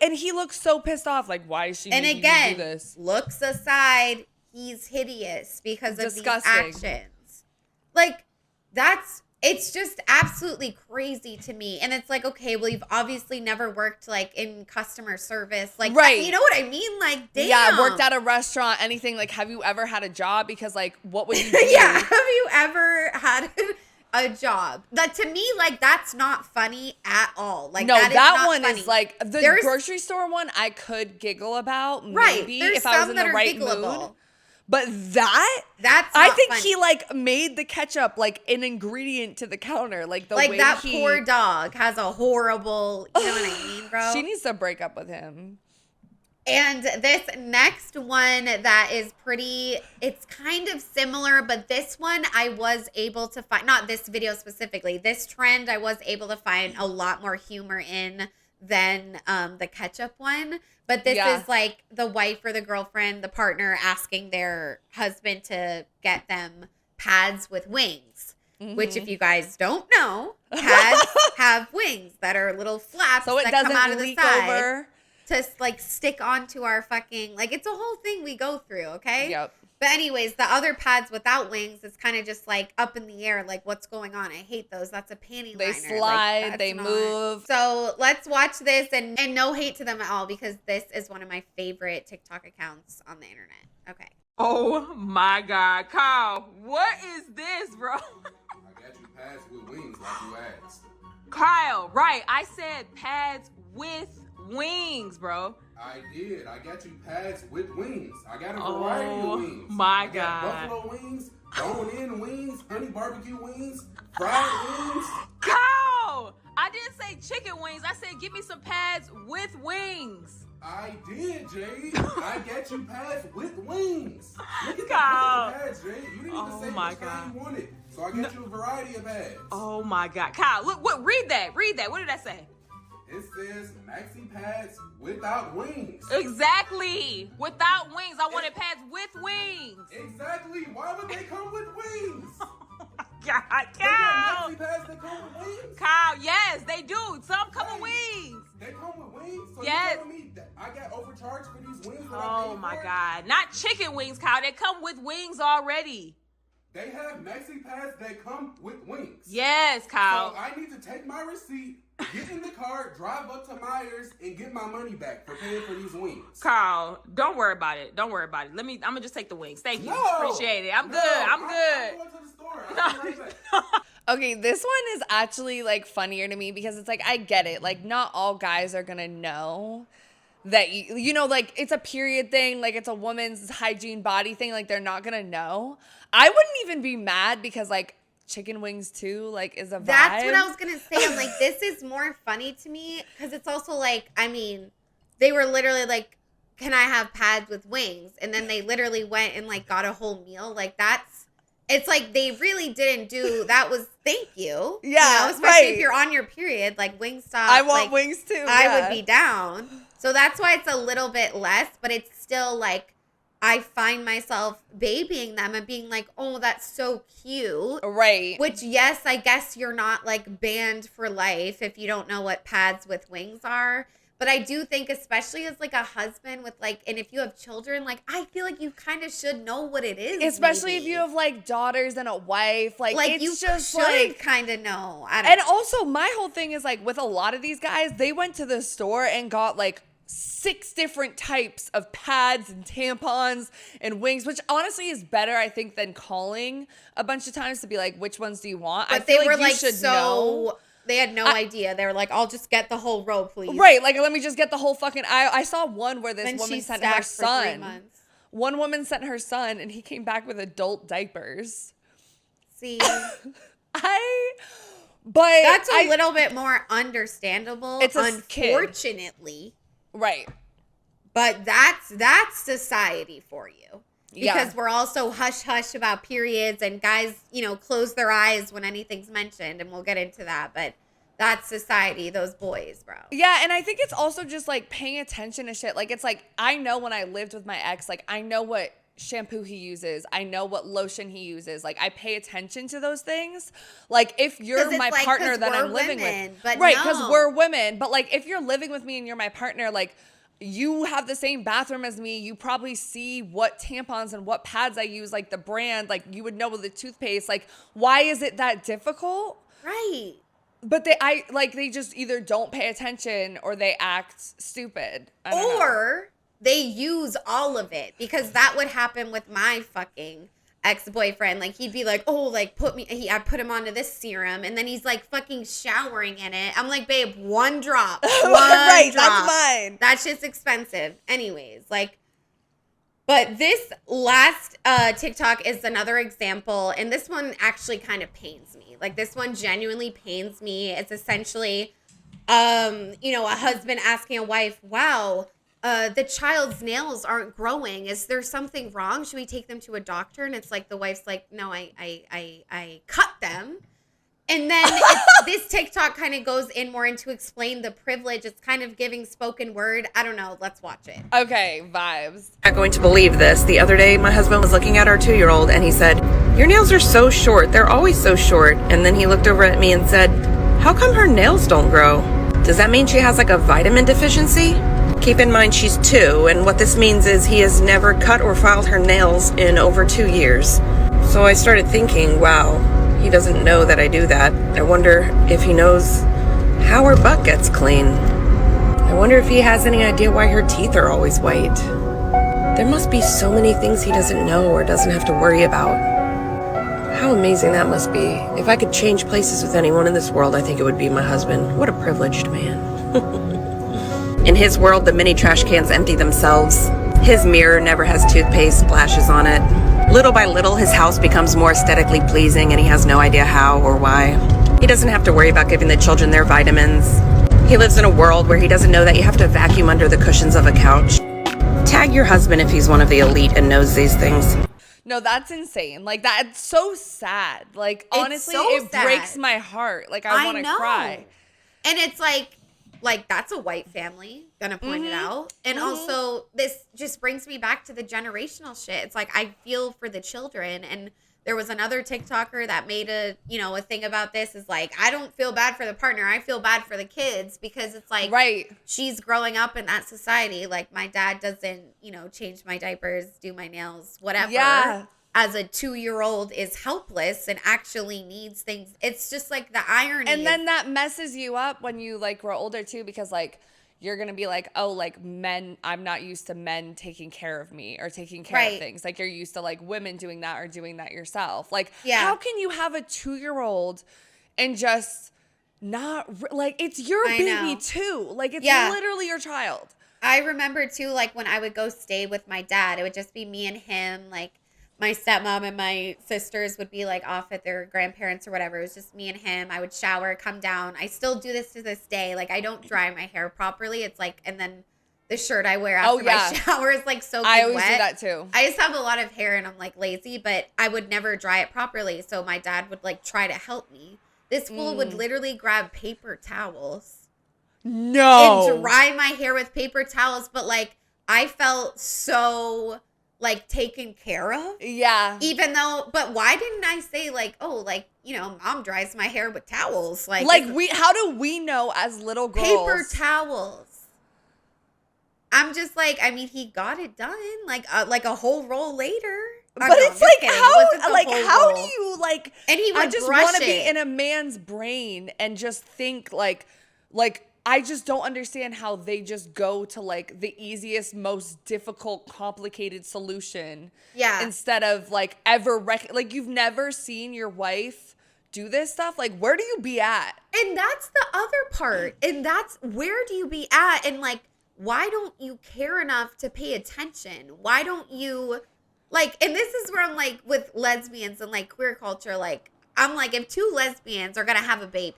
S2: And he looks so pissed off. Like, why is she
S4: and
S2: making
S4: again,
S2: me do this?
S4: Looks aside, he's hideous because of
S2: Disgusting.
S4: these actions. Like, it's just absolutely crazy to me. And it's like, okay, well, you've obviously never worked like in customer service. Like,
S2: right.
S4: You know what I mean? Like, damn.
S2: Yeah, worked at a restaurant, anything. Like, have you ever had a job? Because like, what would you do?
S4: Yeah, have you ever had a job? That to me, like, that's not funny at all. Like,
S2: no, that one
S4: funny.
S2: is like the grocery store one. I could giggle about maybe if I was in the right mood. But that's I think
S4: funny.
S2: he like made the ketchup like an ingredient to the counter, like the
S4: like
S2: way
S4: that poor dog has a horrible. You know what I mean, bro?
S2: She needs to break up with him.
S4: And this next one that is it's kind of similar, but this one I was able to find, not this video specifically, this trend I was able to find a lot more humor in than the ketchup one. But this is like the wife or the girlfriend, the partner asking their husband to get them pads with wings. Which, if you guys don't know, pads have wings that are little flaps
S2: so it
S4: that
S2: doesn't
S4: come out of the
S2: leak
S4: side.
S2: over.
S4: To like stick onto our fucking, like, it's a whole thing we go through, okay?
S2: Yep.
S4: But anyways, the other pads without wings, it's kind of just like up in the air, like what's going on? I hate those. That's a panty liner.
S2: They slide,
S4: like,
S2: they move.
S4: So let's watch this, and no hate to them at all, because this is one of my favorite TikTok accounts on the internet. Okay.
S8: Oh my God, Kyle, what is this, bro?
S9: I got you pads with wings like you asked.
S8: Kyle, right, I said pads with wings, bro.
S9: I did. I got you pads with wings. I got a variety of wings.
S8: My
S9: I got
S8: God.
S9: buffalo wings, bone-in wings, honey barbecue wings, fried wings.
S8: Kyle, I didn't say chicken wings. I said give me some pads with wings.
S9: I did, Jay. I got you pads with wings. Look at
S8: Kyle.
S9: the pads, Jay. You didn't even say
S8: my
S9: which kind
S8: God.
S9: you wanted. So I got you a variety of pads.
S8: Oh my God, Kyle, look, what? Read that. What did that say?
S9: It says maxi pads without wings.
S8: Exactly. Without wings. I wanted pads with wings.
S9: Exactly. Why would they come with wings?
S8: God,
S9: They
S8: Kyle.
S9: got maxi pads that come with wings.
S8: Kyle, yes, they do. Some come with wings.
S9: They come with wings? So
S8: Yes.
S9: you telling me that I got overcharged for these wings? that I
S8: Oh
S9: paid
S8: my
S9: for?
S8: God. Not chicken wings, Kyle. They come with wings already.
S9: They have maxi pads that come with wings.
S8: Yes, Kyle.
S9: So I need to take my receipt, get in the car, drive up to Myers, and get my money back for paying for these wings.
S8: Kyle, don't worry about it. Don't worry about it. I'm gonna just take the wings. Thank you.
S9: No.
S8: Appreciate it. I'm
S9: No,
S8: good. I'm
S9: I'm
S8: good.
S9: going to the store. I'll be right back.
S2: Okay, this one is actually like funnier to me because it's like, I get it. Like, not all guys are gonna know that you know, like, it's a period thing, like it's a woman's hygiene body thing, like they're not gonna know. I wouldn't even be mad because like chicken wings too, like, is a vibe.
S4: That's what I was gonna say. I'm like, this is more funny to me because it's also like, I mean, they were literally like, can I have pads with wings? And then they literally went and like got a whole meal. Like, it's like they really didn't do that. Was thank you.
S2: Yeah,
S4: you know, especially
S2: right.
S4: if you're on your period, like Wingstop.
S2: I want
S4: like,
S2: wings too.
S4: I would be down. So that's why it's a little bit less, but it's still like I find myself babying them and being like, oh, that's so cute.
S2: Right.
S4: Which, yes, I guess you're not like banned for life if you don't know what pads with wings are. But I do think, especially as like a husband with like, and if you have children, like I feel like you kind of should know what it is.
S2: Especially
S4: maybe.
S2: if you have like daughters and a wife, like it's
S4: you
S2: just
S4: should
S2: like
S4: kind of know. I don't
S2: And
S4: know.
S2: also, my whole thing is like with a lot of these guys, they went to the store and got like 6 different types of pads and tampons and wings, which honestly is better, I think, than calling a bunch of times to be like, which ones do you want?
S4: But
S2: I feel
S4: they were
S2: you
S4: like
S2: should know.
S4: they had no idea. They were like, I'll just get the whole row, please.
S2: Right, like let me just get the whole fucking aisle. I saw one where this
S4: Then
S2: woman
S4: she
S2: sent her
S4: stacked for 3
S2: son.
S4: months.
S2: One woman sent her son and he came back with adult diapers.
S4: See,
S2: but
S4: that's a little bit more understandable.
S2: It's a kid.
S4: Unfortunately.
S2: Right.
S4: But that's society for you. Because
S2: Yeah.
S4: we're also hush hush about periods and guys, you know, close their eyes when anything's mentioned, and we'll get into that. But that's society, those boys, bro.
S2: Yeah, and I think it's also just like paying attention to shit. Like, it's like, I know when I lived with my ex, like I know what shampoo he uses. I know what lotion he uses. Like, I pay attention to those things. Like, if you're my
S4: like,
S2: partner
S4: 'cause
S2: that
S4: we're
S2: I'm living
S4: women,
S2: with.
S4: but
S2: Right, because
S4: no.
S2: we're women. But like, if you're living with me and you're my partner, like, you have the same bathroom as me. You probably see what tampons and what pads I use, like the brand, like you would know with the toothpaste. Like, why is it that difficult?
S4: Right.
S2: But they just either don't pay attention or they act stupid. I don't know.
S4: Or they use all of it, because that would happen with my fucking ex-boyfriend. Like, he'd be like, oh, like I put him onto this serum, and then he's like fucking showering in it. I'm like, babe, one drop.
S2: Right,
S4: drop.
S2: that's mine.
S4: That shit's expensive. Anyways, like, but this last TikTok is another example, and this one actually kind of pains me. Like, this one genuinely pains me. It's essentially, you know, a husband asking a wife, wow, the child's nails aren't growing. Is there something wrong? Should we take them to a doctor? And it's like, the wife's like, no, I cut them. And then this TikTok kind of goes in more into explain the privilege. It's kind of giving spoken word. I don't know. Let's watch it.
S2: Okay, vibes.
S10: Not going to believe this. The other day, my husband was looking at our 2-year-old and he said, your nails are so short. They're always so short. And then he looked over at me and said, how come her nails don't grow? Does that mean she has like a vitamin deficiency? Keep in mind she's 2, and what this means is he has never cut or filed her nails in over 2 years. So I started thinking, wow, he doesn't know that I do that. I wonder if he knows how her butt gets clean. I wonder if he has any idea why her teeth are always white. There must be so many things he doesn't know or doesn't have to worry about. How amazing that must be. If I could change places with anyone in this world, I think it would be my husband. What a privileged man. In his world, the mini trash cans empty themselves. His mirror never has toothpaste splashes on it. Little by little, his house becomes more aesthetically pleasing, and he has no idea how or why. He doesn't have to worry about giving the children their vitamins. He lives in a world where he doesn't know that you have to vacuum under the cushions of a couch. Tag your husband if he's one of the elite and knows these things.
S2: No, that's insane. Like, that's so sad. Like, honestly, it breaks my heart. Like, I want to cry.
S4: And it's like that's a white family, gonna point it out. And also, this just brings me back to the generational shit. It's like, I feel for the children. And there was another TikToker that made a thing about this, is like, I don't feel bad for the partner, I feel bad for the kids, because it's like,
S2: right,
S4: she's growing up in that society. Like, my dad doesn't, change my diapers, do my nails, whatever.
S2: Yeah.
S4: As a 2-year-old is helpless and actually needs things. It's just like the irony.
S2: And then that messes you up when you like grow older too, because like you're going to be like, oh, like men, I'm not used to men taking care of me or taking care of things. Like you're used to like women doing that or doing that yourself. Like, how can you have a 2-year-old and just not, like, it's your baby too. Like, it's literally your child.
S4: I remember too, like when I would go stay with my dad, it would just be me and him. Like my stepmom and my sisters would be like off at their grandparents or whatever. It was just me and him. I would shower, come down. I still do this to this day. Like I don't dry my hair properly. It's like, and then the shirt I wear after my shower is like soaking wet.
S2: I always do that too.
S4: I just have a lot of hair and I'm like lazy, but I would never dry it properly. So my dad would like try to help me. This fool would literally grab paper towels.
S2: No.
S4: And dry my hair with paper towels. But like, I felt so like taken care of.
S2: Yeah.
S4: Even though, but why didn't I say like, oh, like, you know, mom dries my hair with towels. Like
S2: how do we know as little girls?
S4: Paper towels. I'm just like, I mean, he got it done like a whole roll later.
S2: But it's like, how do you like,
S4: and he would
S2: I just want to be in a man's brain and just think like, I just don't understand how they just go to like the easiest, most difficult, complicated solution.
S4: Yeah.
S2: Instead of like like you've never seen your wife do this stuff. Like, where do you be at?
S4: And that's the other part. And that's where do you be at? And like, why don't you care enough to pay attention? Why don't you like, and this is where I'm like with lesbians and like queer culture, like, I'm like, if 2 lesbians are going to have a baby,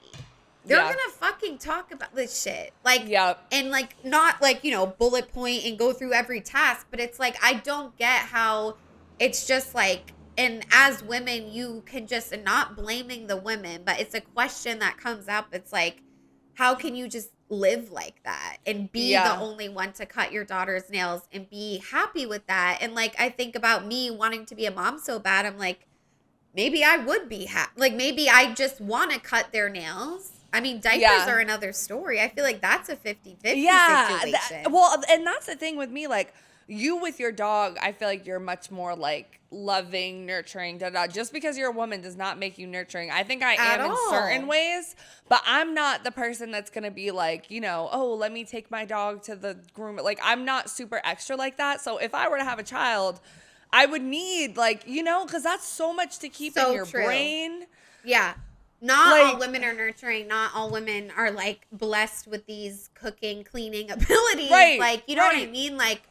S4: they're going to fucking talk about this shit. Like, and like, not like, you know, bullet point and go through every task, but it's like, I don't get how it's just like, and as women, you can just, and not blaming the women, but it's a question that comes up. It's like, how can you just live like that and be the only one to cut your daughter's nails and be happy with that? And like, I think about me wanting to be a mom so bad. I'm like, maybe I would be happy. Like, maybe I just want to cut their nails. I mean, diapers are another story. I feel like that's a 50-50 situation.
S2: Well, and that's the thing with me. Like, you with your dog, I feel like you're much more like loving, nurturing, just because you're a woman does not make you nurturing. I think I am in certain ways, but I'm not the person that's going to be like, you know, oh, let me take my dog to the groomer. Like, I'm not super extra like that. So if I were to have a child, I would need like, you know, because that's so much to keep in your brain.
S4: Yeah. Not like, all women are nurturing. Not all women are like blessed with these cooking, cleaning abilities.
S2: Right.
S4: Like, you know what I mean? Like,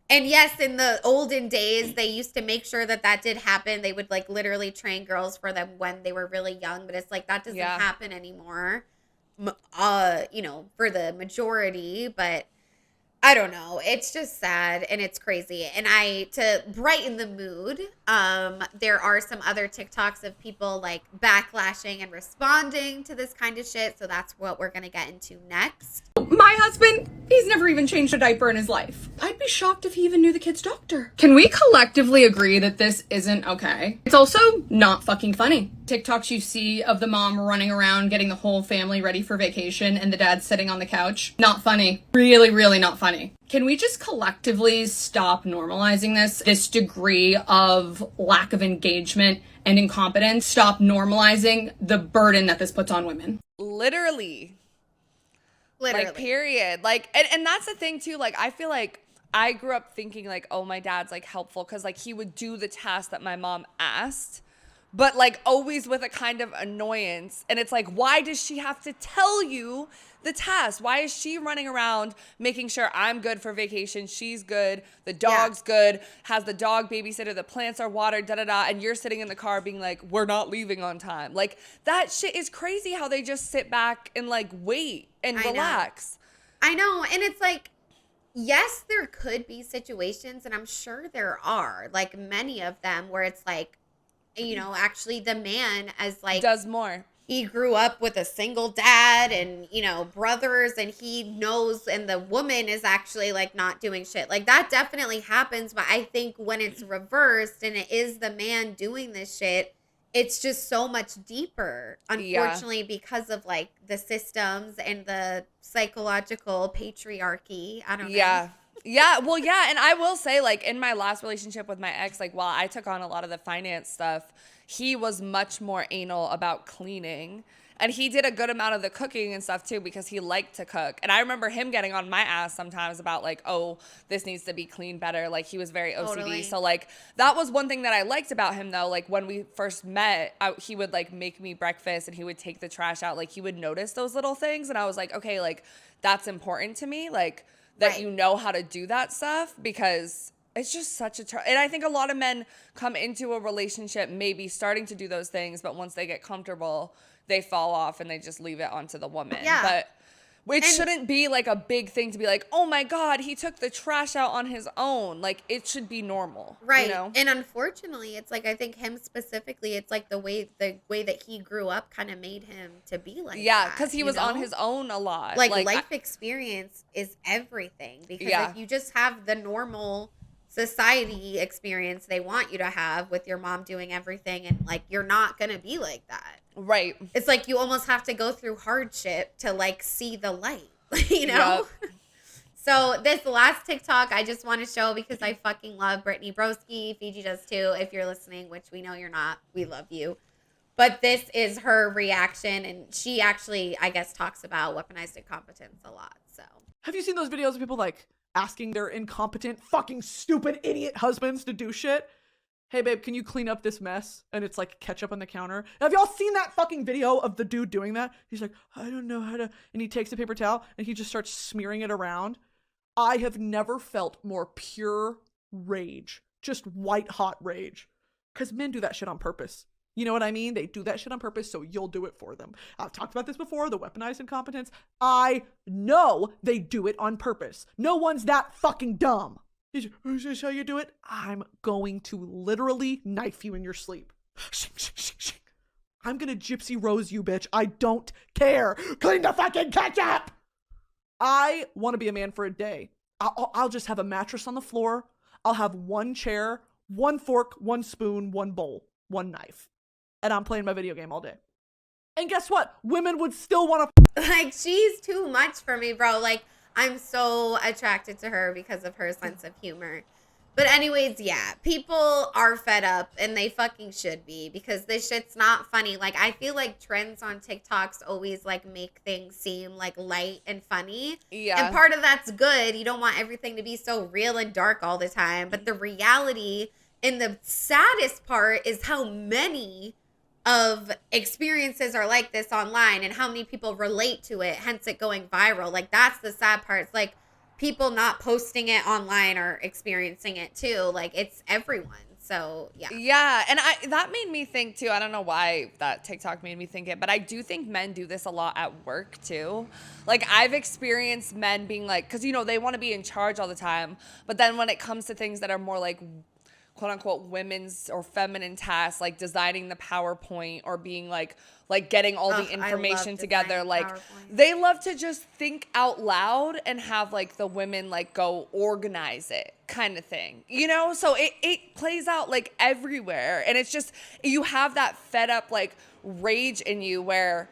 S4: and yes, in the olden days, they used to make sure that that did happen. They would like literally train girls for them when they were really young. But it's like that doesn't happen anymore, you know, for the majority. But I don't know. It's just sad and it's crazy. And to brighten the mood, there are some other TikToks of people like backlashing and responding to this kind of shit. So that's what we're going to get into next.
S11: My husband, he's never even changed a diaper in his life. I'd be shocked if he even knew the kid's doctor. Can we collectively agree that this isn't okay? It's also not fucking funny. TikToks you see of the mom running around getting the whole family ready for vacation and the dad sitting on the couch. Not funny. Really, really not funny. Can we just collectively stop normalizing this degree of lack of engagement and incompetence? Stop normalizing the burden that this puts on women.
S2: Literally. Like, period. Like, and that's the thing too. Like, I feel like I grew up thinking like, oh, my dad's like helpful because like he would do the task that my mom asked, but like always with a kind of annoyance. And it's like, why does she have to tell you the task? Why is she running around making sure I'm good for vacation? She's good. The dog's good. Has the dog babysitter. The plants are watered, and you're sitting in the car being like, we're not leaving on time. Like, that shit is crazy how they just sit back and like wait and relax.
S4: I know. And it's like, yes, there could be situations, and I'm sure there are, like many of them, where it's like, you know, actually the man as like
S2: does more.
S4: He grew up with a single dad and, you know, brothers, and he knows, and the woman is actually like not doing shit. Like, that definitely happens. But I think when it's reversed and it is the man doing this shit, it's just so much deeper, unfortunately, because of like the systems and the psychological patriarchy. I don't know.
S2: Yeah. Well, yeah. And I will say, like, in my last relationship with my ex, like, while I took on a lot of the finance stuff, he was much more anal about cleaning. And he did a good amount of the cooking and stuff too because he liked to cook. And I remember him getting on my ass sometimes about like, oh, this needs to be cleaned better. Like he was very OCD.
S4: Totally.
S2: So like that was one thing that I liked about him though. Like when we first met, he would like make me breakfast and he would take the trash out. Like he would notice those little things. And I was like, okay, like that's important to me. Like that you know how to do that stuff because it's just such a and I think a lot of men come into a relationship maybe starting to do those things, but once they get comfortable, they fall off and they just leave it onto the woman.
S4: Yeah.
S2: But it shouldn't be like a big thing to be like, oh my God, he took the trash out on his own. Like it should be normal.
S4: Right.
S2: You know?
S4: And unfortunately, it's like I think him specifically, it's like the way that he grew up kind of made him to be like
S2: yeah,
S4: that.
S2: because he was on his own a lot.
S4: Like life experience is everything. Because if you just have the normal society experience they want you to have with your mom doing everything and like you're not gonna be like that.
S2: Right.
S4: It's like you almost have to go through hardship to like see the light, you know? Yep. So this last TikTok I just want to show because I fucking love Brittany Broski. Fiji does too. If you're listening, which we know you're not, we love you. But this is her reaction and she actually, I guess, talks about weaponized incompetence a lot. So
S12: have you seen those videos of people like asking their incompetent, fucking stupid idiot husbands to do shit? Hey babe, can you clean up this mess? And it's like ketchup on the counter. Have y'all seen that fucking video of the dude doing that? He's like, I don't know how to, and he takes a paper towel and he just starts smearing it around. I have never felt more pure rage, just white hot rage. Because men do that shit on purpose. You know what I mean? They do that shit on purpose, so you'll do it for them. I've talked about this before, the weaponized incompetence. I know they do it on purpose. No one's that fucking dumb. Is this how you do it? I'm going to literally knife you in your sleep. I'm gonna gypsy rose you, bitch. I don't care. Clean the fucking ketchup! I want to be a man for a day. I'll just have a mattress on the floor. I'll have one chair, one fork, one spoon, one bowl, one knife. And I'm playing my video game all day. And guess what? Women would still want to...
S4: Like, she's too much for me, bro. Like, I'm so attracted to her because of her sense of humor. But anyways, yeah, people are fed up and they fucking should be because this shit's not funny. Like, I feel like trends on TikToks always like make things seem like light and funny. Yeah. And part of that's good. You don't want everything to be so real and dark all the time. But the reality and the saddest part is how many of experiences are like this online and how many people relate to it, hence it going viral. Like, that's the sad part. It's like people not posting it online are experiencing it too. Like, it's everyone. So yeah.
S2: Yeah. And that made me think too. I don't know why that TikTok made me think it, but I do think men do this a lot at work too. Like, I've experienced men being like, because, you know, they want to be in charge all the time. But then when it comes to things that are more like, quote unquote, women's or feminine tasks, like designing the PowerPoint or being like getting all the information together, like they love to just think out loud and have like the women like go organize it kind of thing, you know? So it plays out like everywhere. And it's just, you have that fed up like rage in you where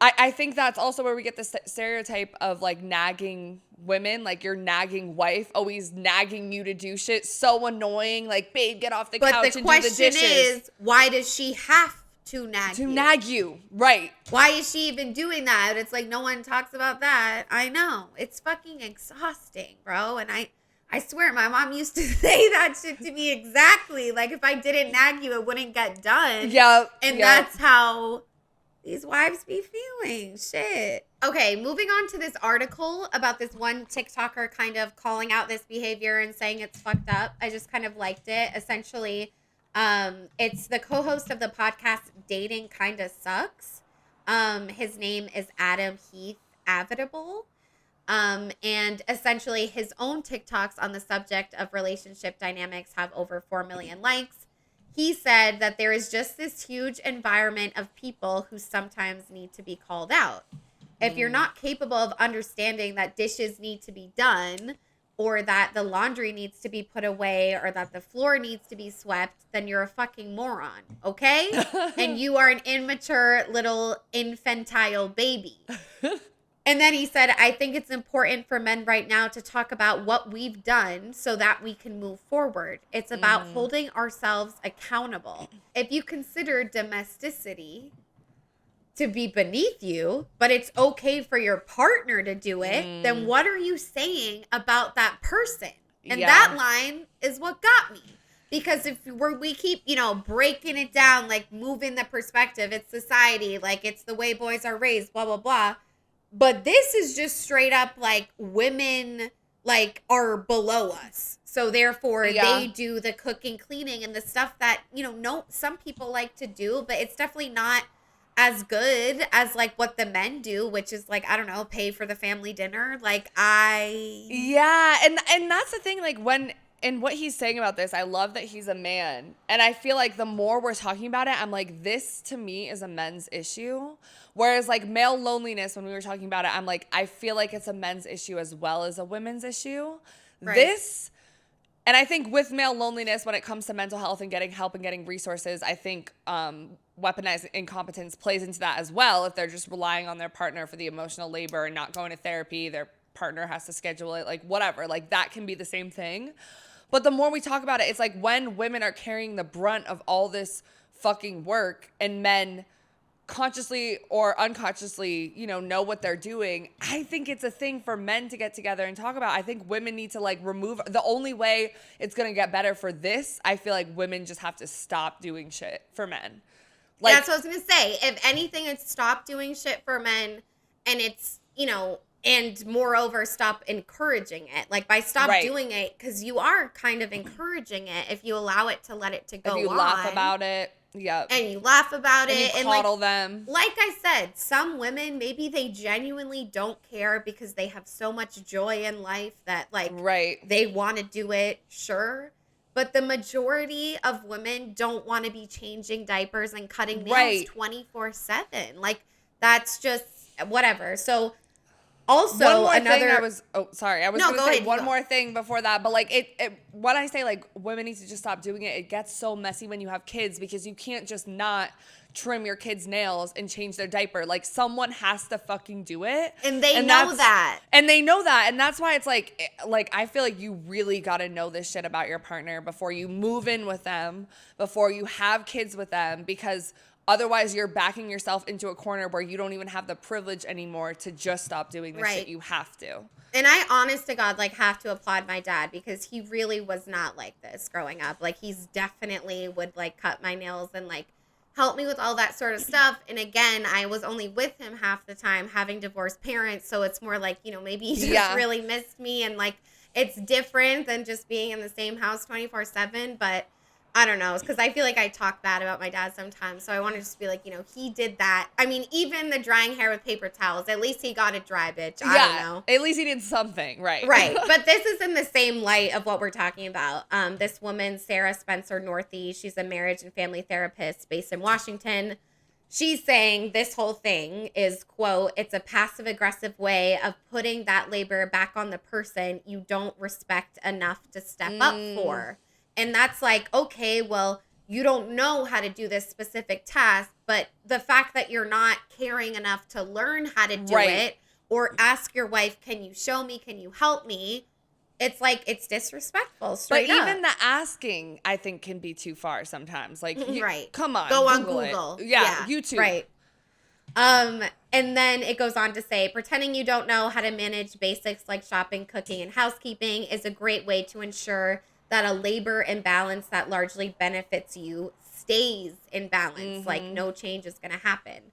S2: I think that's also where we get this stereotype of like nagging women, like your nagging wife always nagging you to do shit. So annoying. Like, babe, get off the couch and do the dishes. But the question is,
S4: why does she have to nag you?
S2: To nag you, right.
S4: Why is she even doing that? It's like no one talks about that. I know. It's fucking exhausting, bro. And I swear my mom used to say that shit to me exactly. Like, if I didn't nag you, it wouldn't get done.
S2: Yeah.
S4: And that's how these wives be feeling. Shit. Okay, moving on to this article about this one TikToker kind of calling out this behavior and saying it's fucked up. I just kind of liked it. Essentially, it's the co-host of the podcast Dating Kinda Sucks. His name is Adam Heath Avidable. And essentially his own TikToks on the subject of relationship dynamics have over 4 million likes. He said that there is just this huge environment of people who sometimes need to be called out. If you're not capable of understanding that dishes need to be done, or that the laundry needs to be put away, or that the floor needs to be swept, then you're a fucking moron, okay? And you are an immature little infantile baby. And then he said, I think it's important for men right now to talk about what we've done so that we can move forward. It's about holding ourselves accountable. If you consider domesticity to be beneath you, but it's okay for your partner to do it, then what are you saying about that person? And that line is what got me. Because if we keep, breaking it down, like moving the perspective, it's society, like it's the way boys are raised, blah, blah, blah. But this is just straight up like women like are below us. So therefore they do the cooking, cleaning, and the stuff that, some people like to do, but it's definitely not as good as like what the men do, which is like, I don't know, pay for the family dinner. Like
S2: and that's the thing, like and what he's saying about this, I love that he's a man. And I feel like the more we're talking about it, I'm like, this to me is a men's issue. Whereas like male loneliness, when we were talking about it, I'm like, I feel like it's a men's issue as well as a women's issue.
S4: Right.
S2: And I think with male loneliness, when it comes to mental health and getting help and getting resources, I think weaponized incompetence plays into that as well. If they're just relying on their partner for the emotional labor and not going to therapy, their partner has to schedule it, like whatever. Like that can be the same thing. But the more we talk about it, it's like when women are carrying the brunt of all this fucking work and men consciously or unconsciously, know what they're doing. I think it's a thing for men to get together and talk about. I think women need to like remove the only way it's going to get better for this. I feel like women just have to stop doing shit for men. Like,
S4: that's what I was going to say. If anything, it's stop doing shit for men, and it's, and moreover, stop encouraging it. Like by stop doing it, because you are kind of encouraging it if you allow it to let it to go on.
S2: If you laugh about it. Yeah.
S4: And you laugh about it.
S2: And you coddle them.
S4: Like I said, some women, maybe they genuinely don't care because they have so much joy in life that like they want to do it, sure. But the majority of women don't want to be changing diapers and cutting nails 24/7. Like that's just whatever. So also another
S2: I was going to say one more thing before that, but like it when I say like women need to just stop doing it, it gets so messy when you have kids because you can't just not trim your kids' nails and change their diaper. Like someone has to fucking do it.
S4: And they know that.
S2: And they know that. And that's why it's like I feel like you really got to know this shit about your partner before you move in with them, before you have kids with them, because otherwise, you're backing yourself into a corner where you don't even have the privilege anymore to just stop doing this shit. You have to.
S4: And I, honest to God, like, have to applaud my dad because he really was not like this growing up. Like, he's definitely would, like, cut my nails and, like, help me with all that sort of stuff. And again, I was only with him half the time, having divorced parents. So it's more like, maybe he just really missed me. And, like, it's different than just being in the same house 24/7. But I don't know. It's because I feel like I talk bad about my dad sometimes. So I want to just be like, he did that. I mean, even the drying hair with paper towels, at least he got it dry, bitch. I don't know.
S2: At least he did something. Right.
S4: Right. But this is in the same light of what we're talking about. This woman, Sarah Spencer Northey, she's a marriage and family therapist based in Washington. She's saying this whole thing is, quote, it's a passive aggressive way of putting that labor back on the person you don't respect enough to step up for. And that's like, okay, well, you don't know how to do this specific task, but the fact that you're not caring enough to learn how to do it or ask your wife, can you show me, can you help me? It's like, it's disrespectful, straight up.
S2: But even the asking, I think, can be too far sometimes. Like, come on.
S4: Go on Google.
S2: Yeah, YouTube.
S4: Right. And then it goes on to say, pretending you don't know how to manage basics like shopping, cooking, and housekeeping is a great way to ensure that a labor imbalance that largely benefits you stays in balance. Like no change is going to happen.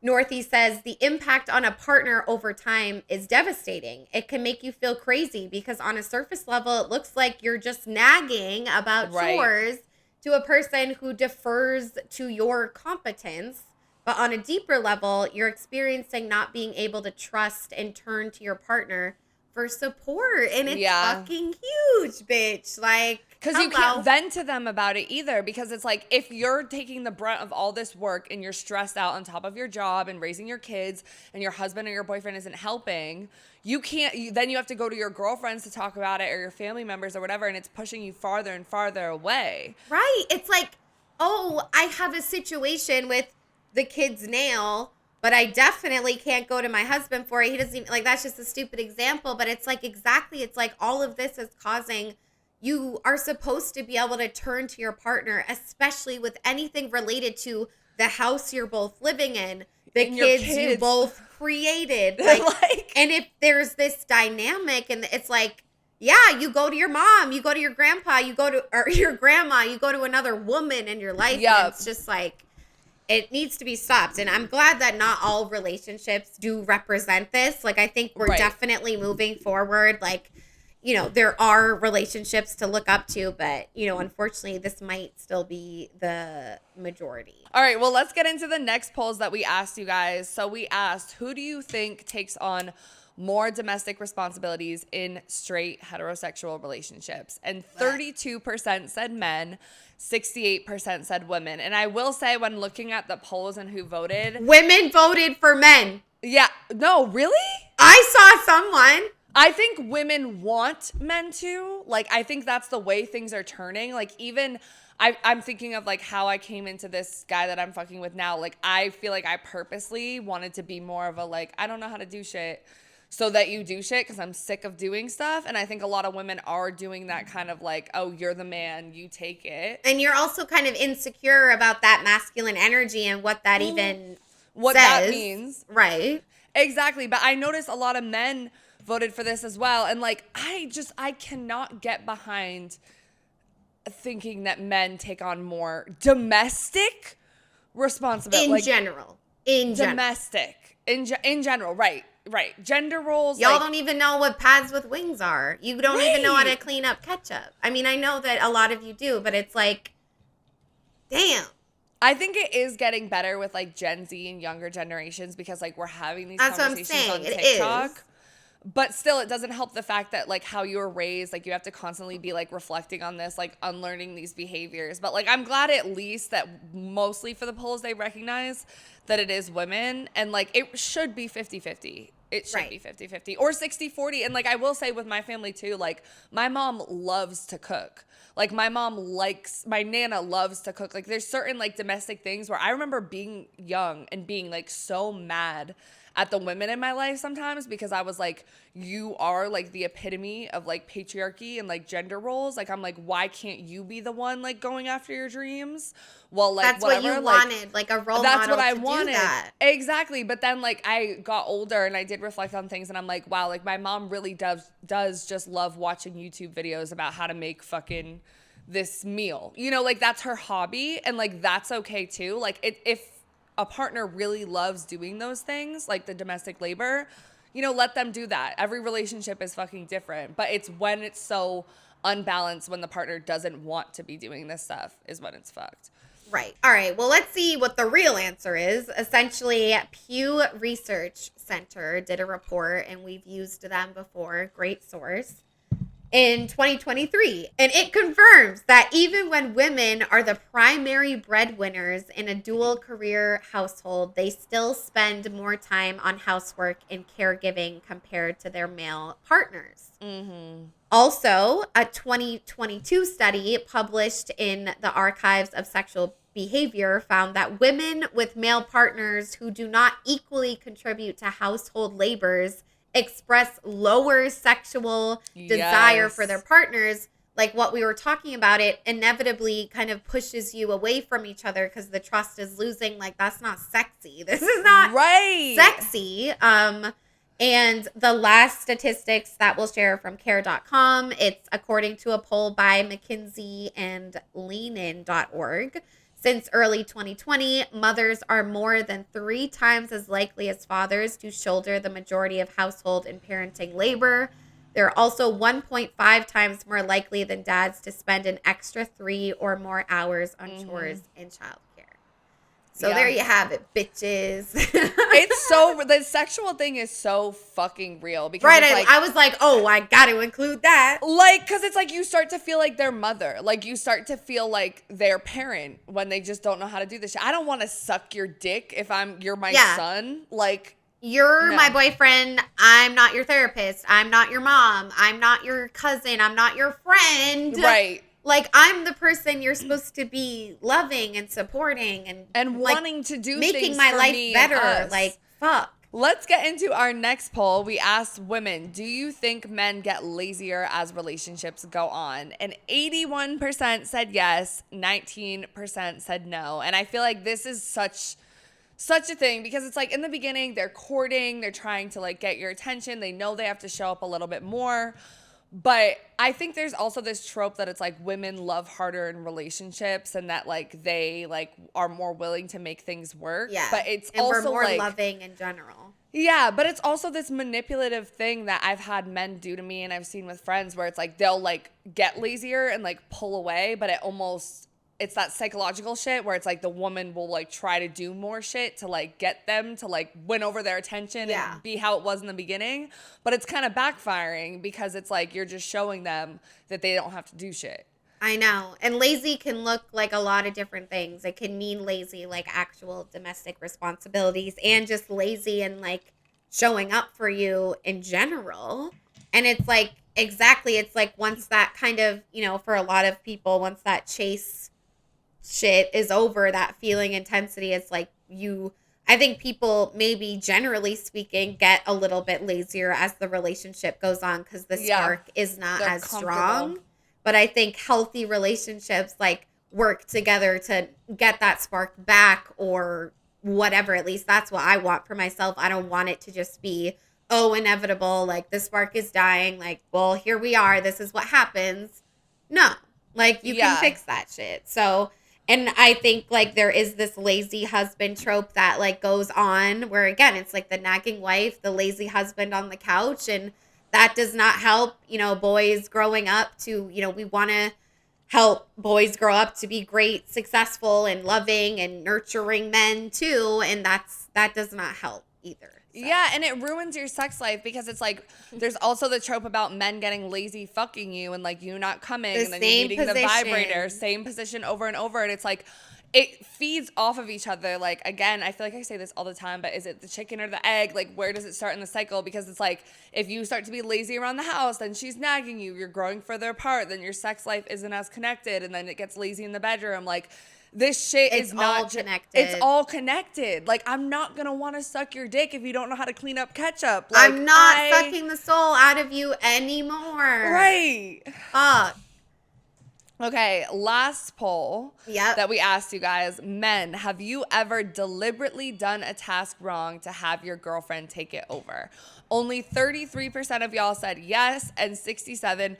S4: Northey says the impact on a partner over time is devastating. It can make you feel crazy because on a surface level, it looks like you're just nagging about chores to a person who defers to your competence. But on a deeper level, you're experiencing not being able to trust and turn to your partner for support, and it's fucking huge, bitch. Like,
S2: because you can't vent to them about it either, because it's like, if you're taking the brunt of all this work and you're stressed out on top of your job and raising your kids and your husband or your boyfriend isn't helping, then you have to go to your girlfriends to talk about it or your family members or whatever, and it's pushing you farther and farther away.
S4: Right. It's like, oh, I have a situation with the kid's nail, but I definitely can't go to my husband for it. He doesn't even, like, that's just a stupid example. But it's like, exactly, it's like all of this is causing, you are supposed to be able to turn to your partner, especially with anything related to the house you're both living in. the
S2: And your
S4: kids you both created. Like, and if there's this dynamic and it's like, yeah, you go to your mom, you go to your grandpa, you go to or your grandma, you go to another woman in your life. And it's just like, it needs to be stopped. And I'm glad that not all relationships do represent this. Like, I think we're definitely moving forward. Like, you know, there are relationships to look up to, but, you know, unfortunately, this might still be the majority.
S2: All right, well, let's get into the next polls that we asked you guys. So we asked, who do you think takes on more domestic responsibilities in straight heterosexual relationships? And 32% said men, 68% said women. And I will say, when looking at the polls and who voted,
S4: women voted for men.
S2: Yeah. No, really?
S4: I saw someone.
S2: I think women want men to. Like, I think that's the way things are turning. Like, even I'm thinking of like how I came into this guy that I'm fucking with now. Like, I feel like I purposely wanted to be more of a like, I don't know how to do shit, so that you do shit, because I'm sick of doing stuff. And I think a lot of women are doing that kind of like, oh, you're the man, you take it.
S4: And you're also kind of insecure about that masculine energy and what that even
S2: what
S4: says.
S2: That means.
S4: Right.
S2: Exactly. But I noticed a lot of men voted for this as well. And like, I cannot get behind thinking that men take on more domestic responsibility.
S4: In general.
S2: Domestic. In general. Right. Gender roles.
S4: Y'all don't even know what pads with wings are. You don't even know how to clean up ketchup. I mean, I know that a lot of you do, but it's like, damn.
S2: I think it is getting better with like Gen Z and younger generations, because like we're having these conversations on TikTok. But still, it doesn't help the fact that like how you were raised, like you have to constantly be like reflecting on this, like unlearning these behaviors. But like, I'm glad at least that mostly for the polls, they recognize that it is women, and like it should be 50-50. It should be 50-50 or 60-40. And like, I will say with my family too, like my mom loves to cook. Like my Nana loves to cook. Like there's certain like domestic things where I remember being young and being like so mad at the women in my life sometimes, because I was like, you are like the epitome of like patriarchy and like gender roles. Like, I'm like, why can't you be the one like going after your dreams? Well, like,
S4: that's
S2: whatever.
S4: What you wanted, like a role
S2: that's
S4: model
S2: what I
S4: to
S2: wanted.
S4: Do that.
S2: Exactly. But then like I got older and I did reflect on things, and I'm like, wow, like my mom really does just love watching YouTube videos about how to make fucking this meal. You know, like that's her hobby, and like that's okay too. Like if a partner really loves doing those things, like the domestic labor, you know, let them do that. Every relationship is fucking different, but it's when it's so unbalanced, when the partner doesn't want to be doing this stuff, is when it's fucked.
S4: Right. All right. Well, let's see what the real answer is. Essentially, Pew Research Center did a report, and we've used them before. Great source. In 2023, and it confirms that even when women are the primary breadwinners in a dual career household, they still spend more time on housework and caregiving compared to their male partners. Mm-hmm. Also, a 2022 study published in the Archives of Sexual Behavior found that women with male partners who do not equally contribute to household labors express lower sexual desire for their partners. Like what we were talking about, it inevitably kind of pushes you away from each other because the trust is losing. Like, that's not sexy. This is not sexy. And the last statistics that we'll share from care.com, it's according to a poll by McKinsey and leanin.org. Since early 2020, mothers are more than 3 times as likely as fathers to shoulder the majority of household and parenting labor. They're also 1.5 times more likely than dads to spend an extra 3 or more hours on chores and childcare. So there you have it, bitches.
S2: It's so, the sexual thing is so fucking real. Because
S4: I was like, oh, I got to include that.
S2: Like, because it's like you start to feel like their mother. Like, you start to feel like their parent when they just don't know how to do this shit. I don't want to suck your dick if you're my son. Like,
S4: you're my boyfriend. I'm not your therapist. I'm not your mom. I'm not your cousin. I'm not your friend.
S2: Right.
S4: Like, I'm the person you're supposed to be loving and supporting and like,
S2: wanting to do
S4: making
S2: things
S4: my
S2: for
S4: life
S2: me
S4: better.
S2: and us.
S4: Like, fuck.
S2: Let's get into our next poll. We asked women, do you think men get lazier as relationships go on? And 81% said yes, 19% said no. And I feel like this is such such a thing, because it's like in the beginning they're courting, they're trying to like get your attention, they know they have to show up a little bit more. But I think there's also this trope that it's like women love harder in relationships, and that like they like are more willing to make things work.
S4: Yeah.
S2: But it's
S4: and
S2: also
S4: we're more
S2: like
S4: loving in general.
S2: yeah, but it's also this manipulative thing that I've had men do to me, and I've seen with friends where it's like they'll like get lazier and like pull away, but it's that psychological shit where it's like the woman will like try to do more shit to like get them to like win over their attention and be how it was in the beginning. But it's kind of backfiring because it's like you're just showing them that they don't have to do shit.
S4: I know. And lazy can look like a lot of different things. It can mean lazy like actual domestic responsibilities, and just lazy and like showing up for you in general. And it's like, exactly, it's like once that kind of, you know, for a lot of people, once that chase shit is over, that feeling intensity, it's like I think people, maybe generally speaking, get a little bit lazier as the relationship goes on because the spark is not as strong. But I think healthy relationships like work together to get that spark back, or whatever. At least that's what I want for myself. I don't want it to just be, oh, inevitable, like the spark is dying, like, well, here we are, this is what happens. No, like you can fix that shit. So, and I think like there is this lazy husband trope that like goes on where, again, it's like the nagging wife, the lazy husband on the couch, and that does not help, you know, boys growing up to, you know, we want to help boys grow up to be great, successful, and loving and nurturing men too. And that does not help either. So.
S2: Yeah, and it ruins your sex life because it's like there's also the trope about men getting lazy fucking you and like you not coming and then you needing the vibrator, same position over and over. And it's like it feeds off of each other. Like, again, I feel like I say this all the time, but is it the chicken or the egg? Like, where does it start in the cycle? Because it's like if you start to be lazy around the house, then she's nagging you, you're growing further apart, then your sex life isn't as connected, and then it gets lazy in the bedroom. Like, this shit is not
S4: all connected.
S2: It's all connected. Like, I'm not gonna want to suck your dick if you don't know how to clean up ketchup. Like,
S4: I'm not sucking the soul out of you anymore.
S2: Right.
S4: Fuck.
S2: Okay, last poll that we asked you guys. Men, have you ever deliberately done a task wrong to have your girlfriend take it over? Only 33% of y'all said yes, and 67%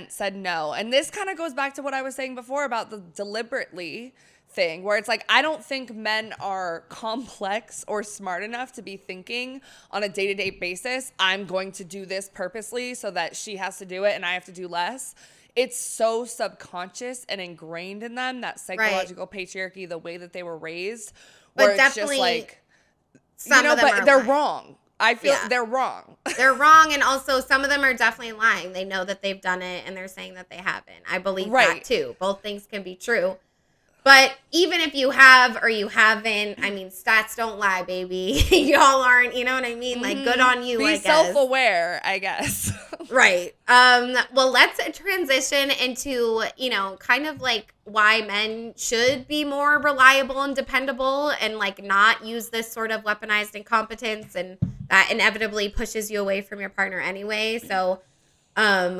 S2: said no. And this kind of goes back to what I was saying before about the deliberately thing, where it's like, I don't think men are complex or smart enough to be thinking on a day-to-day basis, I'm going to do this purposely so that she has to do it and I have to do less. It's so subconscious and ingrained in them, that psychological patriarchy, the way that they were raised, where
S4: but
S2: it's just like,
S4: some of them
S2: but
S4: are
S2: they're
S4: lying.
S2: Wrong. I feel they're wrong.
S4: They're wrong, and also some of them are definitely lying. They know that they've done it, and they're saying that they haven't. I believe that too. Both things can be true. But even if you have or you haven't, I mean, stats don't lie, baby. Y'all aren't, you know what I mean? Like, good on you,
S2: Be self-aware, I guess.
S4: Right. Well, let's transition into, you know, kind of like why men should be more reliable and dependable and like not use this sort of weaponized incompetence, and that inevitably pushes you away from your partner anyway. So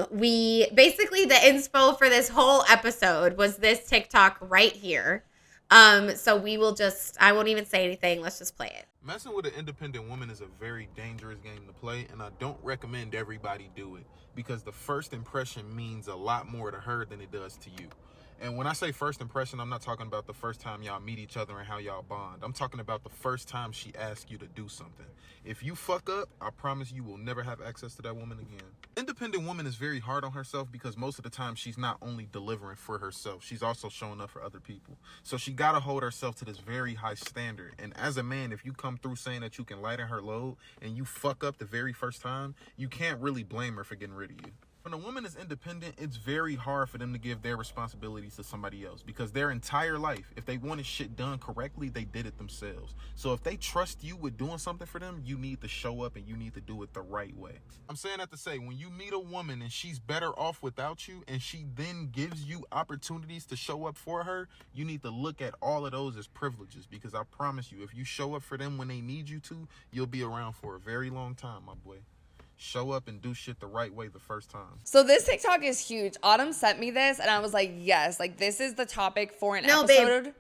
S4: we basically, the inspo for this whole episode was this TikTok right here. So we will I won't even say anything. Let's just play it.
S13: Messing with an independent woman is a very dangerous game to play, and I don't recommend everybody do it because the first impression means a lot more to her than it does to you. And when I say first impression, I'm not talking about the first time y'all meet each other and how y'all bond. I'm talking about the first time she asks you to do something. If you fuck up, I promise you will never have access to that woman again. Independent woman is very hard on herself because most of the time she's not only delivering for herself, she's also showing up for other people. So she gotta hold herself to this very high standard. And as a man, if you come through saying that you can lighten her load and you fuck up the very first time, you can't really blame her for getting rid of you. When a woman is independent, it's very hard for them to give their responsibilities to somebody else because their entire life, if they wanted shit done correctly, they did it themselves. So if they trust you with doing something for them, you need to show up and you need to do it the right way. I'm saying that to say, when you meet a woman and she's better off without you and she then gives you opportunities to show up for her, you need to look at all of those as privileges because I promise you, if you show up for them when they need you to, you'll be around for a very long time, my boy. Show up and do shit the right way the first time.
S2: So this TikTok is huge. Autumn sent me this and I was like, yes, like this is the topic for an episode.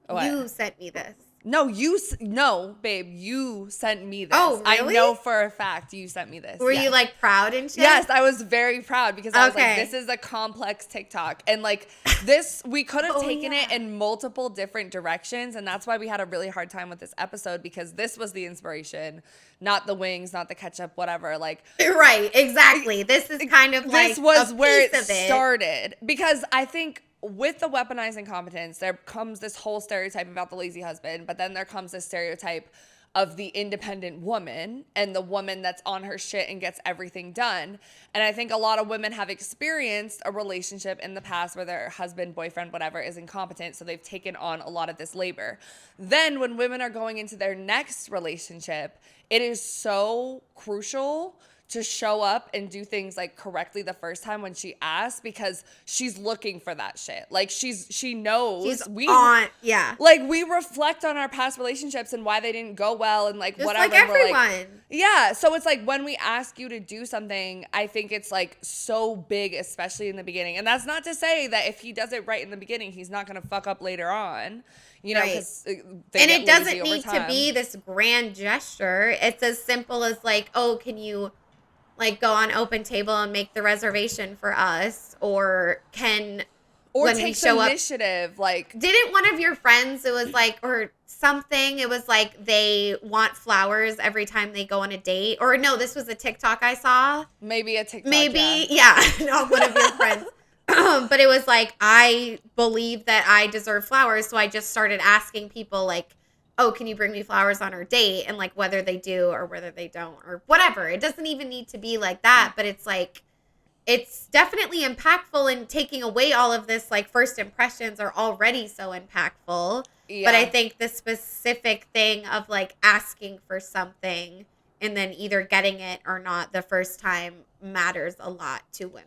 S4: Babe, you sent me this.
S2: No, babe, you sent me this.
S4: Oh, really?
S2: I know for a fact you sent me this.
S4: Were
S2: yes.
S4: you like proud and shit?
S2: Yes, I was very proud because I was like,
S4: Okay.
S2: this is a complex TikTok. And like this, we could have taken it in multiple different directions. And that's why we had a really hard time with this episode, because this was the inspiration, not the wings, not the ketchup, whatever. Like,
S4: right, exactly. This is kind of like
S2: this was
S4: a
S2: where it
S4: piece of
S2: started. Because I think with the weaponized incompetence, there comes this whole stereotype about the lazy husband, but then there comes this stereotype of the independent woman and the woman that's on her shit and gets everything done. And I think a lot of women have experienced a relationship in the past where their husband, boyfriend, whatever, is incompetent, so they've taken on a lot of this labor. Then when women are going into their next relationship, it is so crucial to show up and do things like correctly the first time when she asks, because she's looking for that shit. Like she knows like we reflect on our past relationships and why they didn't go well and like
S4: just
S2: whatever.
S4: like everyone.
S2: Yeah. So it's like when we ask you to do something, I think it's like so big, especially in the beginning. And that's not to say that if he does it right in the beginning, he's not going to fuck up later on. You know, because
S4: and it doesn't need to be this grand gesture. It's as simple as like, oh, can you like go on Open Table and make the reservation for us, or when
S2: take
S4: we show
S2: initiative,
S4: up,
S2: like
S4: didn't one of your friends, it was like, or something, it was like they want flowers every time they go on a date, or no, this was a TikTok I saw.
S2: Maybe a TikTok.
S4: Not one of your friends. But it was like, I believe that I deserve flowers, so I just started asking people like, oh, can you bring me flowers on our date? And like whether they do or whether they don't or whatever. It doesn't even need to be like that, but it's like, it's definitely impactful, and taking away all of this, like first impressions are already so impactful. Yeah. But I think the specific thing of like asking for something and then either getting it or not the first time matters a lot to women.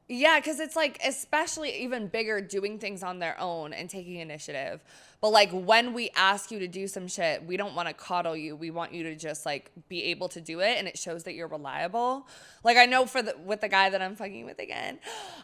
S2: Yeah, because it's like, especially even bigger, doing things on their own and taking initiative. But like when we ask you to do some shit, we don't want to coddle you. We want you to just like be able to do it, and it shows that you're reliable. Like I know with the guy that I'm fucking with again,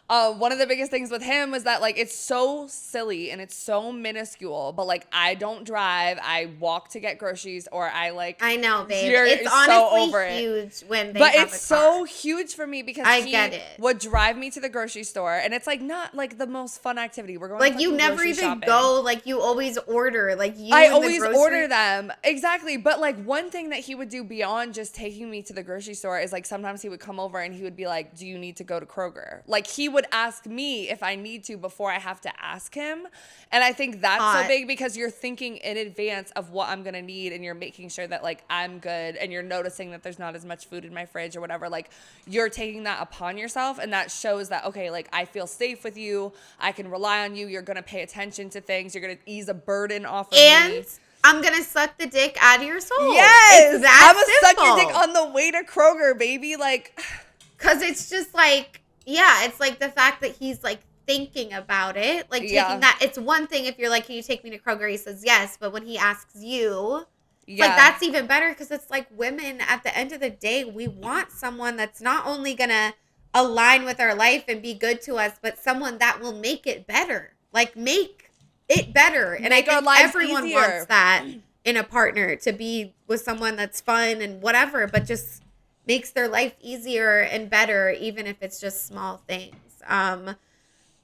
S2: one of the biggest things with him was that like it's so silly and it's so minuscule. But like I don't drive, I walk to get groceries, or I
S4: know, babe.
S2: It's
S4: honestly huge when they have a car.
S2: But it's so huge for me because
S4: I
S2: he
S4: get it.
S2: would drive me to the grocery store, and it's like not like the most fun activity. We're going
S4: like you never
S2: grocery
S4: even
S2: shopping.
S4: Go. Like you always order. Like
S2: I always order them. Exactly. But like one thing that he would do beyond just taking me to the grocery store is like sometimes he would come over and he would be like, do you need to go to Kroger? Like he would ask me if I need to before I have to ask him. And I think that's so big because you're thinking in advance of what I'm going to need, and you're making sure that like I'm good, and you're noticing that there's not as much food in my fridge or whatever. Like you're taking that upon yourself, and that shows that, okay, like I feel safe with you. I can rely on you. You're going to pay attention to things. You're going to ease a burden off of me.
S4: And I'm going to suck the dick out of your soul.
S2: Yes.
S4: I'm going
S2: to suck your dick on the way to Kroger, baby. Like,
S4: because it's just like, yeah, it's like the fact that he's like thinking about it, like taking that. It's one thing if you're like, can you take me to Kroger? He says yes. But when he asks you, like that's even better, because it's like women at the end of the day, we want someone that's not only going to align with our life and be good to us, but someone that will make it better. Like make it better. And I think everyone wants that in a partner, to be with someone that's fun and whatever, but just makes their life easier and better, even if it's just small things.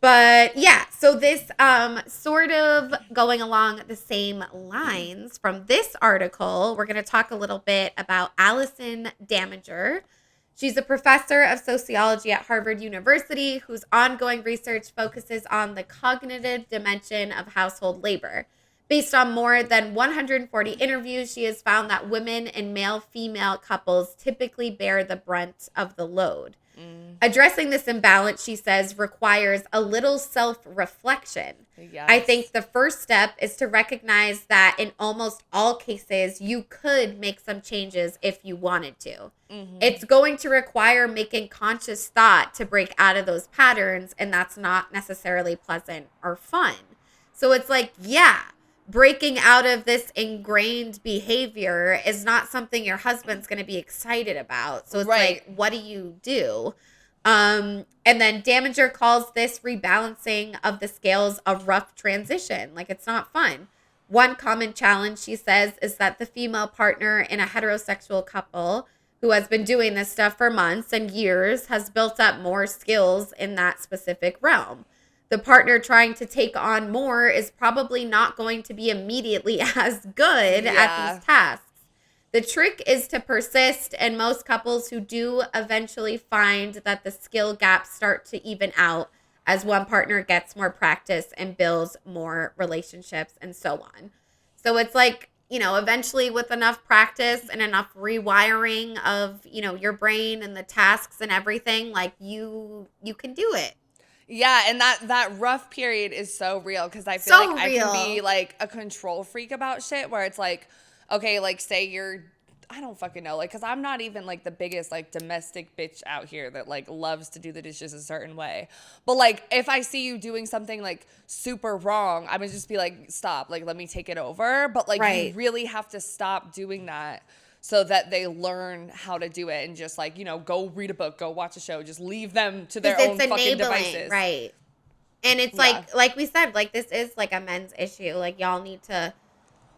S4: But yeah, so this sort of going along the same lines from this article, we're going to talk a little bit about Allison Damager. She's a professor of sociology at Harvard University whose ongoing research focuses on the cognitive dimension of household labor. Based on more than 140 interviews, she has found that women and male-female couples typically bear the brunt of the load. Addressing this imbalance, she says, requires a little self-reflection. Yes. I think the first step is to recognize that in almost all cases, you could make some changes if you wanted to. Mm-hmm. It's going to require making conscious thought to break out of those patterns, and that's not necessarily pleasant or fun. So it's like, yeah, breaking out of this ingrained behavior is not something your husband's going to be excited about. So it's like, what do you do? And then Damager calls this rebalancing of the scales a rough transition. Like, it's not fun. One common challenge, she says, is that the female partner in a heterosexual couple who has been doing this stuff for months and years has built up more skills in that specific realm. The partner trying to take on more is probably not going to be immediately as good at these tasks. The trick is to persist, and most couples who do eventually find that the skill gaps start to even out as one partner gets more practice and builds more relationships and so on. So it's like, you know, eventually with enough practice and enough rewiring of, you know, your brain and the tasks and everything, like you can do it.
S2: Yeah, and that rough period is so real because I feel like I can be like a control freak about shit where it's like, okay, like say you're, I don't fucking know, like, because I'm not even like the biggest like domestic bitch out here that like loves to do the dishes a certain way. But like if I see you doing something like super wrong, I would just be like, stop, like let me take it over. But like you really have to stop doing that so that they learn how to do it and just like, you know, go read a book, go watch a show, just leave them to their own fucking devices.
S4: Right. And it's like we said, like this is like a men's issue. Like y'all need to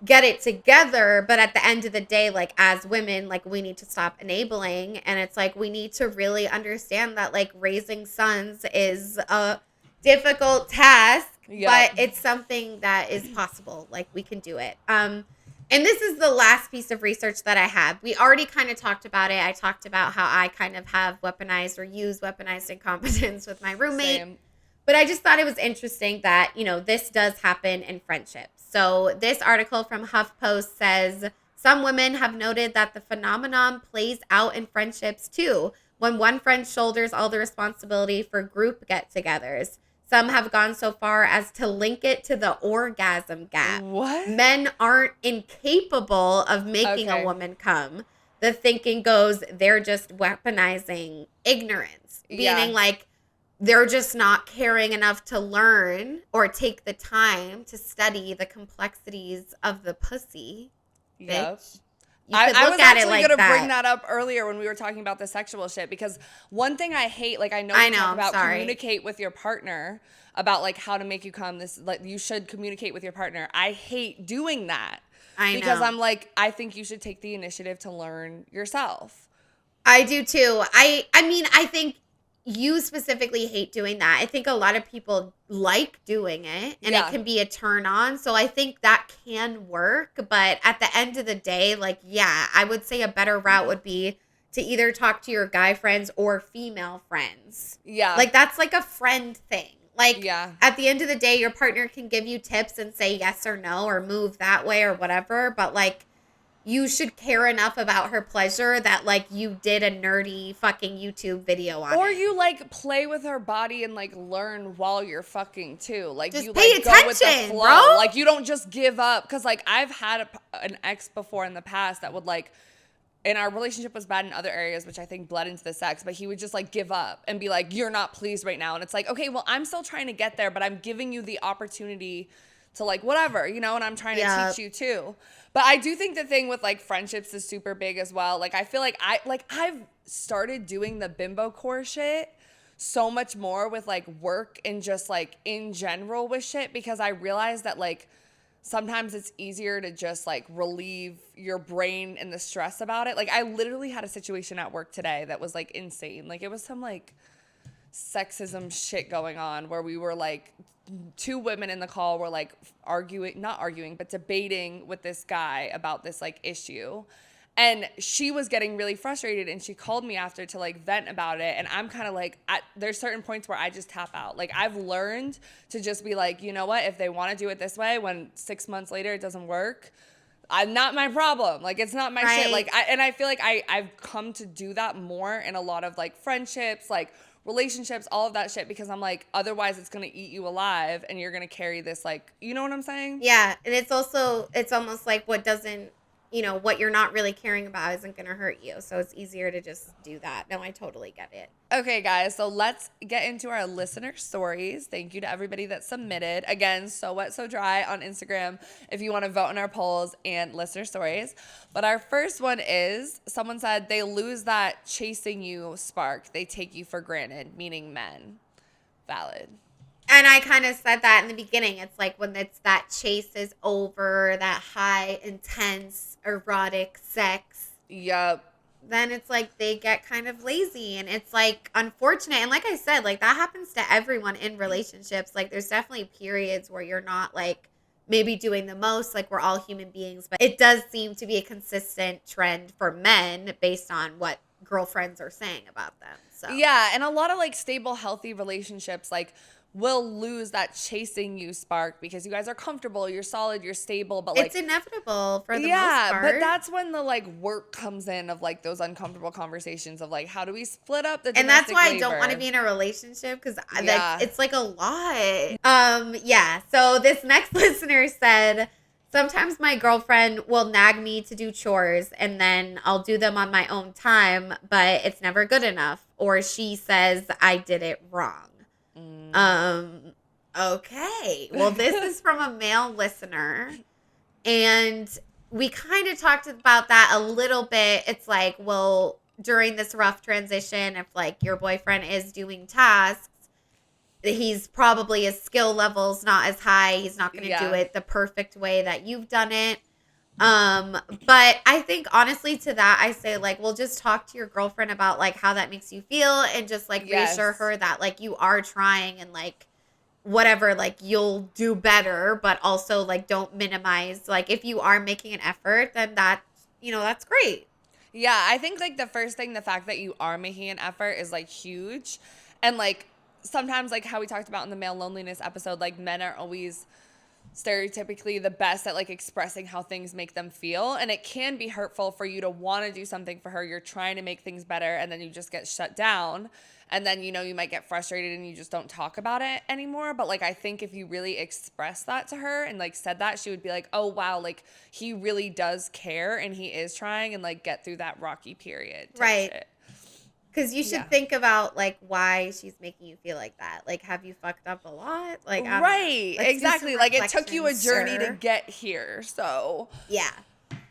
S4: get it together, but at the end of the day, like as women, like we need to stop enabling, and it's like we need to really understand that like raising sons is a difficult task, but it's something that is possible. Like we can do it. And this is the last piece of research that I have. We already kind of talked about it. I talked about how I kind of have weaponized or use weaponized incompetence with my roommate. Same. But I just thought it was interesting that, you know, this does happen in friendships. So this article from HuffPost says, some women have noted that the phenomenon plays out in friendships too, when one friend shoulders all the responsibility for group get-togethers. Some have gone so far as to link it to the orgasm gap.
S2: What?
S4: Men aren't incapable of making a woman come. The thinking goes, they're just weaponizing ignorance, meaning like, they're just not caring enough to learn or take the time to study the complexities of the pussy.
S2: Yep.
S4: I was actually
S2: going to bring that up earlier when we were talking about the sexual shit, because one thing I hate, like I know you talk about communicate with your partner about like how to make you come. This like you should communicate with your partner. I hate doing that because I'm like, I think you should take the initiative to learn yourself.
S4: I do too. I mean, I think you specifically hate doing that. I think a lot of people like doing it and it can be a turn on. So I think that can work. But at the end of the day, like, yeah, I would say a better route would be to either talk to your guy friends or female friends. Yeah. Like that's like a friend thing. Like at the end of the day, your partner can give you tips and say yes or no or move that way or whatever. But like, you should care enough about her pleasure that like you did a nerdy fucking YouTube video on
S2: or
S4: it.
S2: You like play with her body and like learn while you're fucking too. Like
S4: just
S2: you
S4: pay
S2: like
S4: attention,
S2: go with the flow.
S4: Bro.
S2: Like you don't just give up. Cause like I've had an ex before in the past that would like, and our relationship was bad in other areas, which I think bled into the sex, but he would just like give up and be like, you're not pleased right now. And it's like, okay, well, I'm still trying to get there, but I'm giving you the opportunity to like whatever, you know, and I'm trying to teach you too. But I do think the thing with like friendships is super big as well. Like I feel like I've started doing the bimbocore shit so much more with like work and just like in general with shit, because I realized that like sometimes it's easier to just like relieve your brain and the stress about it. Like I literally had a situation at work today that was like insane. Like it was some like sexism shit going on where we were like, two women in the call were like not arguing, but debating with this guy about this like issue. And she was getting really frustrated and she called me after to like vent about it. And I'm kind of like, there's certain points where I just tap out. Like I've learned to just be like, you know what, if they want to do it this way, when 6 months later it doesn't work, not my problem. Like it's not my shit. Like I feel like I've come to do that more in a lot of like friendships, like relationships, all of that shit, because I'm like, otherwise it's going to eat you alive and you're going to carry this, like, you know what I'm saying?
S4: Yeah. And it's almost like what you're not really caring about isn't going to hurt you. So it's easier to just do that. No, I totally get it.
S2: Okay, guys. So let's get into our listener stories. Thank you to everybody that submitted. Again, So Wet, So Dry on Instagram if you want to vote in our polls and listener stories. But our first one is, someone said they lose that chasing you spark. They take you for granted, meaning men. Valid.
S4: And I kind of said that in the beginning. It's like when it's that chase is over, that high, intense, erotic sex.
S2: Yep.
S4: Then it's like they get kind of lazy, and it's like unfortunate. And like I said, like that happens to everyone in relationships. Like there's definitely periods where you're not like maybe doing the most. Like we're all human beings, but it does seem to be a consistent trend for men based on what girlfriends are saying about them. So
S2: yeah, and a lot of like stable, healthy relationships like will lose that chasing you spark because you guys are comfortable, you're solid, you're stable, but like
S4: it's inevitable for the most part.
S2: but that's when the like work comes in of like those uncomfortable conversations of like how do we split up the
S4: and that's why
S2: labor?
S4: I don't want to be in a relationship because
S2: Yeah.
S4: it's like a lot. Yeah. So this next listener said, sometimes my girlfriend will nag me to do chores and then I'll do them on my own time, but it's never good enough. Or she says I did it wrong. Okay. Well, this is from a male listener, and we kind of talked about that a little bit. It's like, well, during this rough transition, if like your boyfriend is doing tasks, he's probably his skill level's not as high. He's not going to do it the perfect way that you've done it. But I think honestly to that, I say like, well, just talk to your girlfriend about like how that makes you feel and just like reassure her that like you are trying and like whatever, like you'll do better, but also like don't minimize. Like if you are making an effort, then that's, that's great.
S2: Yeah, I think like the first thing, the fact that you are making an effort is like huge. And like sometimes like how we talked about in the male loneliness episode, like men are always stereotypically the best at like expressing how things make them feel, and it can be hurtful for you to want to do something for her. You're trying to make things better and then you just get shut down, and then you might get frustrated and you just don't talk about it anymore. But like I think if you really express that to her and like said that, she would be like, oh wow, like he really does care and he is trying, and like get through that rocky period
S4: right
S2: shit.
S4: Because you should think about, like, why she's making you feel like that. Like, have you fucked up a lot? Like,
S2: right. Exactly. Like, it took you a journey to get here. So,
S4: yeah.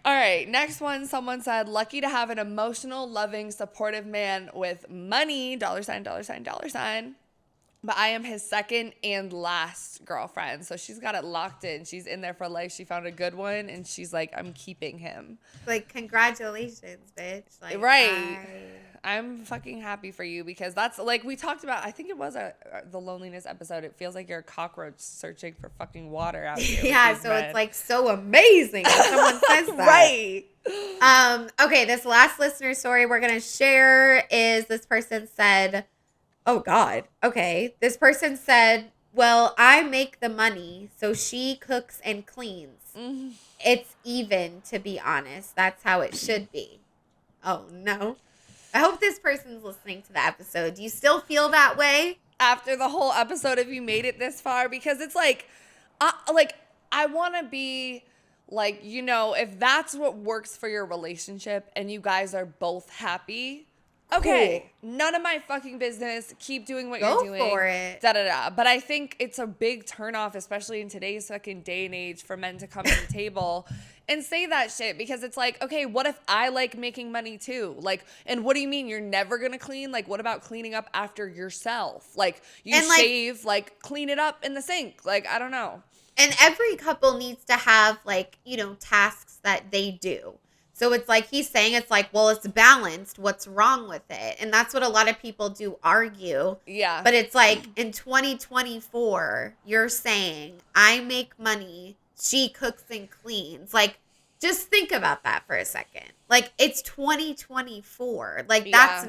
S2: All right. Next one. Someone said, lucky to have an emotional, loving, supportive man with money, $sign. But I am his second and last girlfriend. So she's got it locked in. She's in there for life. She found a good one. And she's like, I'm keeping him.
S4: Like, congratulations, bitch. Like,
S2: right. I'm fucking happy for you because that's like we talked about. I think it was the loneliness episode. It feels like you're a cockroach searching for fucking water out here.
S4: Yeah, so it's like so amazing when someone says that.
S2: Right.
S4: Okay, this last listener story we're gonna share is this person said, oh God. Okay. This person said, well, I make the money, so she cooks and cleans. It's even, to be honest. That's how it should be. Oh no. I hope this person's listening to the episode. Do you still feel that way?
S2: After the whole episode, if you made it this far, because it's like I want to be like, if that's what works for your relationship and you guys are both happy, okay, none of my fucking business. Keep doing what you're doing. Go for it. But I think it's a big turnoff, especially in today's fucking day and age, for men to come to the table and say that shit, because it's like, okay, what if I like making money too? Like, and what do you mean you're never gonna clean? Like, what about cleaning up after yourself? Like, you shave, like clean it up in the sink. Like, I don't know.
S4: And every couple needs to have like, tasks that they do. So it's like he's saying, it's like, well, it's balanced. What's wrong with it? And that's what a lot of people do argue.
S2: Yeah.
S4: But it's like in 2024, you're saying I make money, she cooks and cleans. Like, just think about that for a second. Like, it's 2024. Like, that's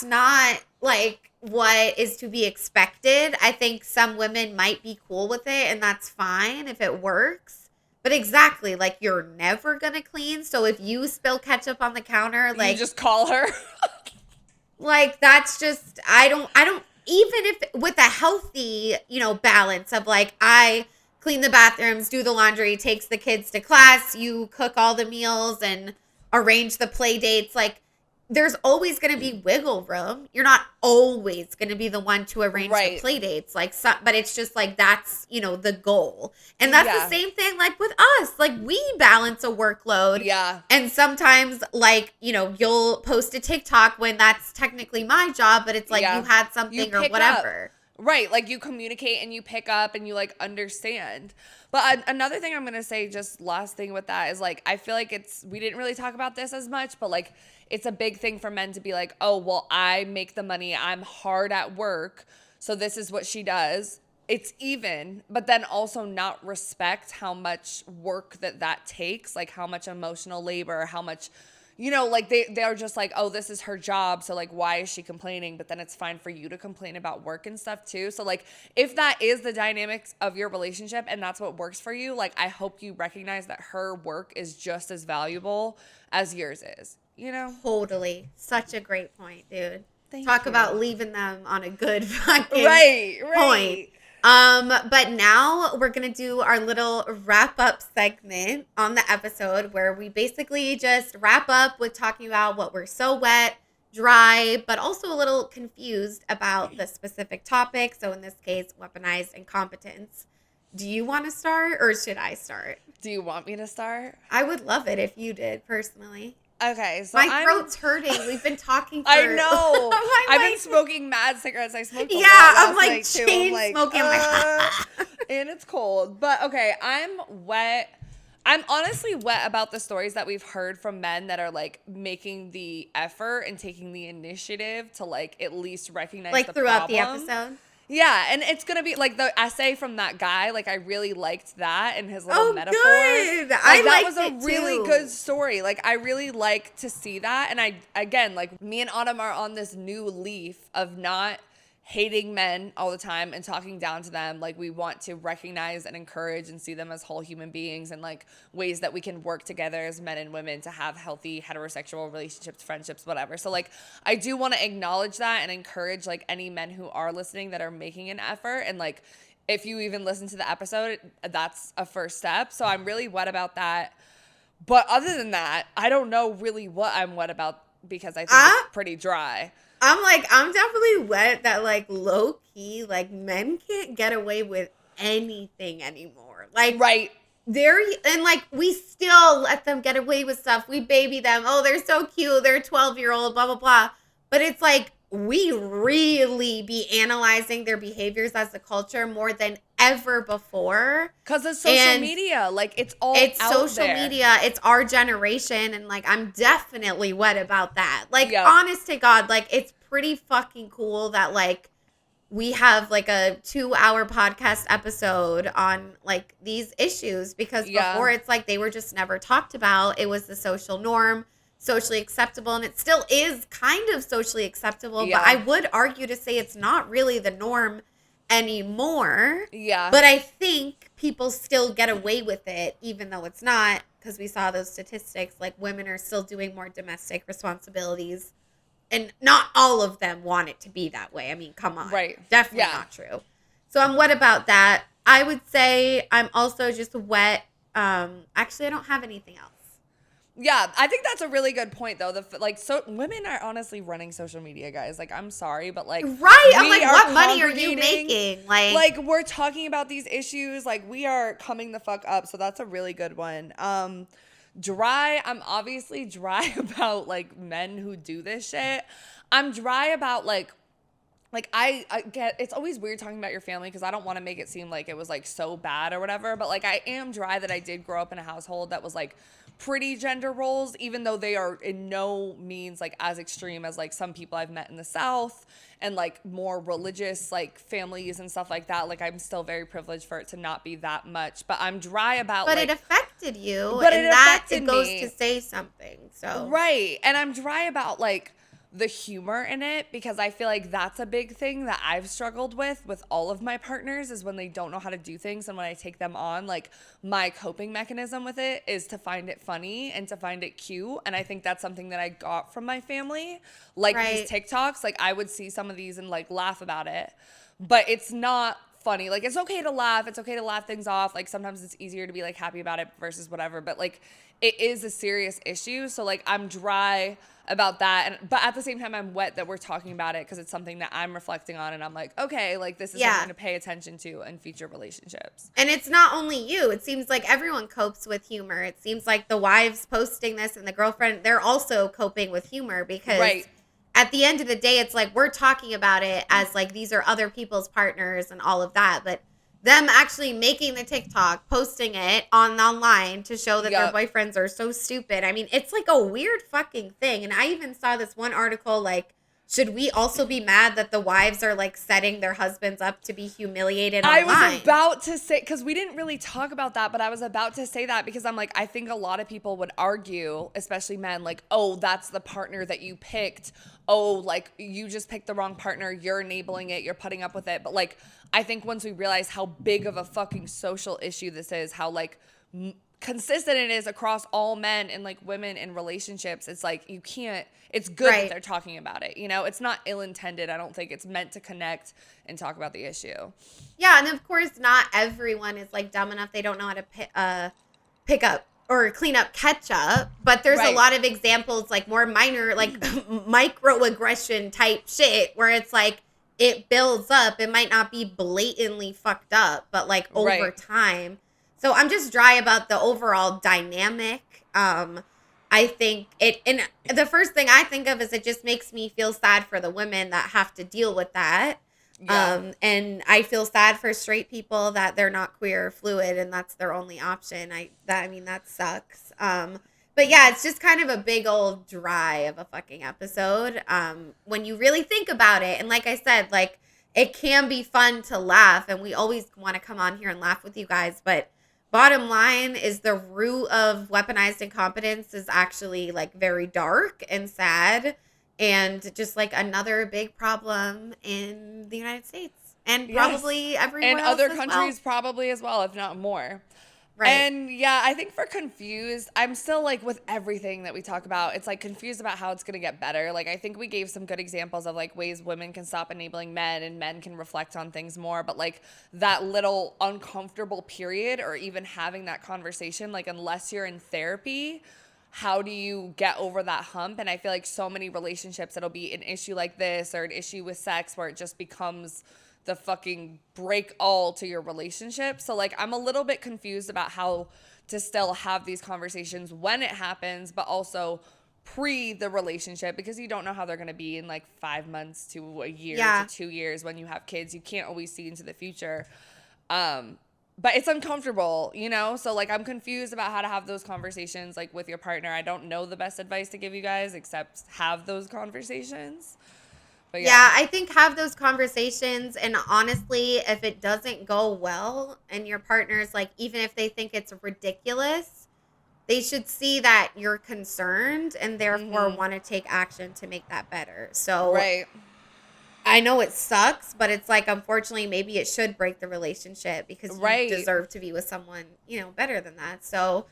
S4: not like what is to be expected. I think some women might be cool with it, and that's fine if it works. But exactly, like, you're never gonna clean. So if you spill ketchup on the counter, like,
S2: you just call her.
S4: like, that's just, I don't even if with a healthy, balance of like, I clean the bathrooms, do the laundry, takes the kids to class, you cook all the meals and arrange the play dates. Like, there's always going to be wiggle room. You're not always going to be the one to arrange the play dates. Like, but it's just like, that's, the goal. And that's the same thing like with us. Like, we balance a workload.
S2: Yeah.
S4: And sometimes like, you'll post a TikTok when that's technically my job, but it's like you had something or whatever.
S2: Right. Like you communicate and you pick up and you like understand. But another thing I'm going to say, just last thing with that is like, I feel like we didn't really talk about this as much, but like it's a big thing for men to be like, oh, well, I make the money. I'm hard at work. So this is what she does. It's even, but then also not respect how much work that takes, like how much emotional labor, how much, you know, like they're just like, oh, this is her job. So like, why is she complaining? But then it's fine for you to complain about work and stuff too. So like, if that is the dynamics of your relationship and that's what works for you, like, I hope you recognize that her work is just as valuable as yours is, you know?
S4: Totally. Such a great point, dude.
S2: Talk
S4: about leaving them on a good fucking
S2: point.
S4: But now we're going to do our little wrap up segment on the episode where we basically just wrap up with talking about what we're so wet, dry, but also a little confused about the specific topic. So in this case, weaponized incompetence. Do you want to start or should I start?
S2: Do you want me to start?
S4: I would love it if you did, personally.
S2: Okay, so
S4: my throat's hurting. We've been talking for...
S2: I know. I've been smoking mad cigarettes. I smoked a lot
S4: I'm
S2: last
S4: like
S2: night too.
S4: chain
S2: I'm like,
S4: smoking.
S2: And it's cold. But okay, I'm wet. I'm honestly wet about the stories that we've heard from men that are like making the effort and taking the initiative to like at least recognize
S4: like
S2: the
S4: throughout
S2: problem.
S4: the episode.
S2: Yeah, and it's going to be like the essay from that guy. Like, I really liked that and his little metaphor.
S4: Good.
S2: Like, that was a really good story. Like, I really like to see that. And again, like, me and Autumn are on this new leaf of not hating men all the time and talking down to them. Like, we want to recognize and encourage and see them as whole human beings and like ways that we can work together as men and women to have healthy heterosexual relationships, friendships, whatever. So like, I do want to acknowledge that and encourage like any men who are listening that are making an effort. And like, if you even listen to the episode, that's a first step. So I'm really wet about that. But other than that, I don't know really what I'm wet about because I think it's pretty dry.
S4: I'm definitely wet that like low key, like men can't get away with anything anymore. Like,
S2: right.
S4: And like we still let them get away with stuff. We baby them. Oh, they're so cute. They're 12-year-old, blah, blah, blah. But it's like we really be analyzing their behaviors as a culture more than ever before.
S2: Because of social media. Like it's out
S4: social
S2: there.
S4: media. It's our generation. And like, I'm definitely wet about that. Like, honest to God, like it's pretty fucking cool that like we have like a 2-hour podcast episode on like these issues because before it's like they were just never talked about. It was the social norm, socially acceptable, and it still is kind of socially acceptable, but I would argue to say it's not really the norm anymore.
S2: Yeah.
S4: But I think people still get away with it even though it's not, because we saw those statistics like women are still doing more domestic responsibilities. And not all of them want it to be that way. I mean, come on.
S2: Right.
S4: Definitely not true. So I'm wet about that. I would say I'm also just wet. Actually, I don't have anything else.
S2: Yeah, I think that's a really good point, though. So women are honestly running social media, guys. Like, I'm sorry, but like,
S4: right? I'm like, what money are you making?
S2: Like, we're talking about these issues. Like, we are coming the fuck up. So that's a really good one. Dry. I'm obviously dry about like men who do this shit. I'm dry about like I get, it's always weird talking about your family because I don't want to make it seem like it was like so bad or whatever, but like I am dry that I did grow up in a household that was like pretty gender roles, even though they are in no means like as extreme as like some people I've met in the South and like more religious like families and stuff like that. Like I'm still very privileged for it to not be that much, but I'm dry about
S4: but
S2: like,
S4: it affected you,
S2: but
S4: and
S2: it
S4: that
S2: affected
S4: it goes
S2: me.
S4: to say something. So
S2: right, and I'm dry about like the humor in it because I feel like that's a big thing that I've struggled with all of my partners is when they don't know how to do things, and when I take them on, like my coping mechanism with it is to find it funny and to find it cute. And I think that's something that I got from my family, like these TikToks. Like I would see some of these and like laugh about it, but it's not funny. Like it's okay to laugh, it's okay to laugh things off. Like sometimes it's easier to be like happy about it versus whatever, but like it is a serious issue. So like I'm dry about that, but at the same time I'm wet that we're talking about it because it's something that I'm reflecting on, and I'm like, okay, like this is something to pay attention to in future relationships.
S4: And it's not only you. It seems like everyone copes with humor. It seems like the wives posting this and the girlfriend, they're also coping with humor because at the end of the day, it's like we're talking about it as like these are other people's partners and all of that, but them actually making the TikTok, posting it online to show that their boyfriends are so stupid. I mean, it's like a weird fucking thing. And I even saw this one article like, should we also be mad that the wives are like setting their husbands up to be humiliated online?
S2: I was about to say, because we didn't really talk about that, but I was about to say that because I'm like, I think a lot of people would argue, especially men, like, oh, that's the partner that you picked. Oh, like you just picked the wrong partner. You're enabling it. You're putting up with it. But like, I think once we realize how big of a fucking social issue this is, how like consistent it is across all men and like women in relationships, it's like you can't, it's good that they're talking about it, you know? It's not ill-intended. I don't think it's meant to connect and talk about the issue.
S4: Yeah, and of course not everyone is like dumb enough they don't know how to pick up or clean up ketchup, but there's a lot of examples like more minor like microaggression type shit where it's like it builds up. It might not be blatantly fucked up, but like over time. So I'm just dry about the overall dynamic. I think and the first thing I think of is it just makes me feel sad for the women that have to deal with that. Yeah. And I feel sad for straight people that they're not queer or fluid and that's their only option. I mean, that sucks. But yeah, it's just kind of a big old dry of a fucking episode. When you really think about it. And like I said, like it can be fun to laugh and we always want to come on here and laugh with you guys, but bottom line is the root of weaponized incompetence is actually like very dark and sad and just like another big problem in the United States and probably everywhere
S2: and
S4: else
S2: other
S4: as
S2: countries
S4: well.
S2: Probably as well, if not more.
S4: Right.
S2: And yeah, I think for confused, I'm still like with everything that we talk about, it's like confused about how it's going to get better. Like I think we gave some good examples of like ways women can stop enabling men and men can reflect on things more. But like that little uncomfortable period or even having that conversation, like unless you're in therapy, how do you get over that hump? And I feel like so many relationships, it'll be an issue like this or an issue with sex where it just becomes the fucking break all to your relationship. So like I'm a little bit confused about how to still have these conversations when it happens, but also pre the relationship because you don't know how they're going to be in like 5 months to a year to 2 years when you have kids. You can't always see into the future. But it's uncomfortable, you know? So like I'm confused about how to have those conversations like with your partner. I don't know the best advice to give you guys except have those conversations. But
S4: yeah, I think have those conversations. And honestly, if it doesn't go well and your partner's like, even if they think it's ridiculous, they should see that you're concerned and therefore want to take action to make that better. So I know it sucks, but it's like, unfortunately, maybe it should break the relationship because you deserve to be with someone, you know, better than that. So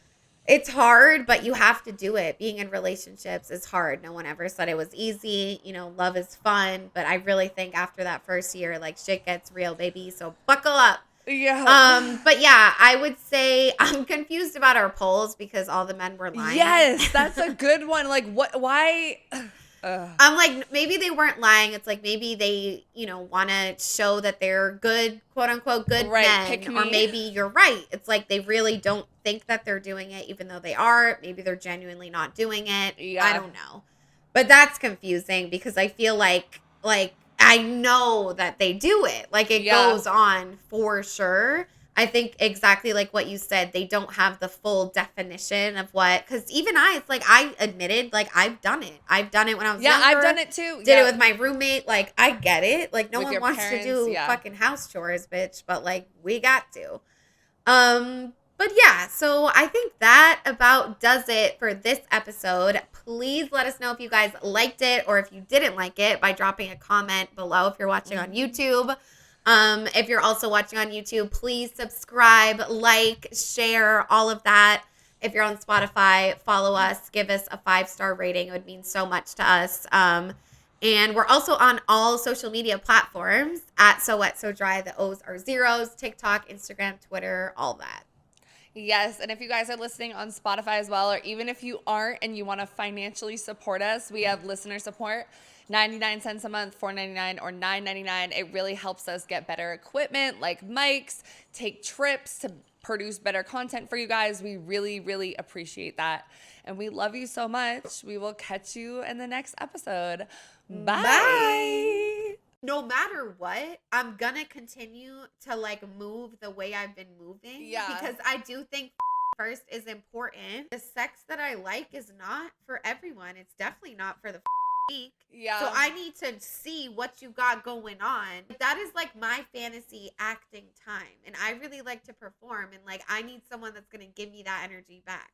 S4: it's hard, but you have to do it. Being in relationships is hard. No one ever said it was easy. You know, love is fun. But I really think after that first year, like shit gets real, baby. So buckle up.
S2: Yeah.
S4: But yeah, I would say I'm confused about our polls because all the men were lying.
S2: Yes, that's a good one. Like what, why?
S4: I'm like, maybe they weren't lying. It's like maybe they, you know, want to show that they're good, quote unquote, good men. Or maybe you're right. It's like they really don't think that they're doing it, even though they are. Maybe they're genuinely not doing it. Yeah. I don't know. But that's confusing because I feel like I know that they do it. Like it goes on for sure. I think exactly like what you said, they don't have the full definition of what, because even it's like I admitted, like I've done it. I've done it when I was younger.
S2: I've done it too.
S4: Did it with my roommate. Like I get it. Like no
S2: with
S4: one wants
S2: parents,
S4: to do fucking house chores, bitch. But like we got to. But yeah, so I think that about does it for this episode. Please let us know if you guys liked it or if you didn't like it by dropping a comment below if you're watching on YouTube. If you're also watching on YouTube, please subscribe, like, share, all of that. If you're on Spotify, follow us, give us a 5-star rating. It would mean so much to us. And we're also on all social media platforms at So Wet So Dry. The O's are zeros, TikTok, Instagram, Twitter, all that.
S2: Yes, and if you guys are listening on Spotify as well, or even if you aren't and you want to financially support us, we have listener support. 99 cents a month, $4.99 or $9.99. It really helps us get better equipment like mics, take trips to produce better content for you guys. We really, really appreciate that. And we love you so much. We will catch you in the next episode. Bye.
S4: Bye. No matter what, I'm gonna continue to like move the way I've been moving.
S2: Yeah.
S4: Because I do think first is important. The sex that I like is not for everyone. It's definitely not for the week.
S2: Yeah.
S4: So I need to see what you got going on. That is like my fantasy acting time. And I really like to perform. And like I need someone that's gonna give me that energy back.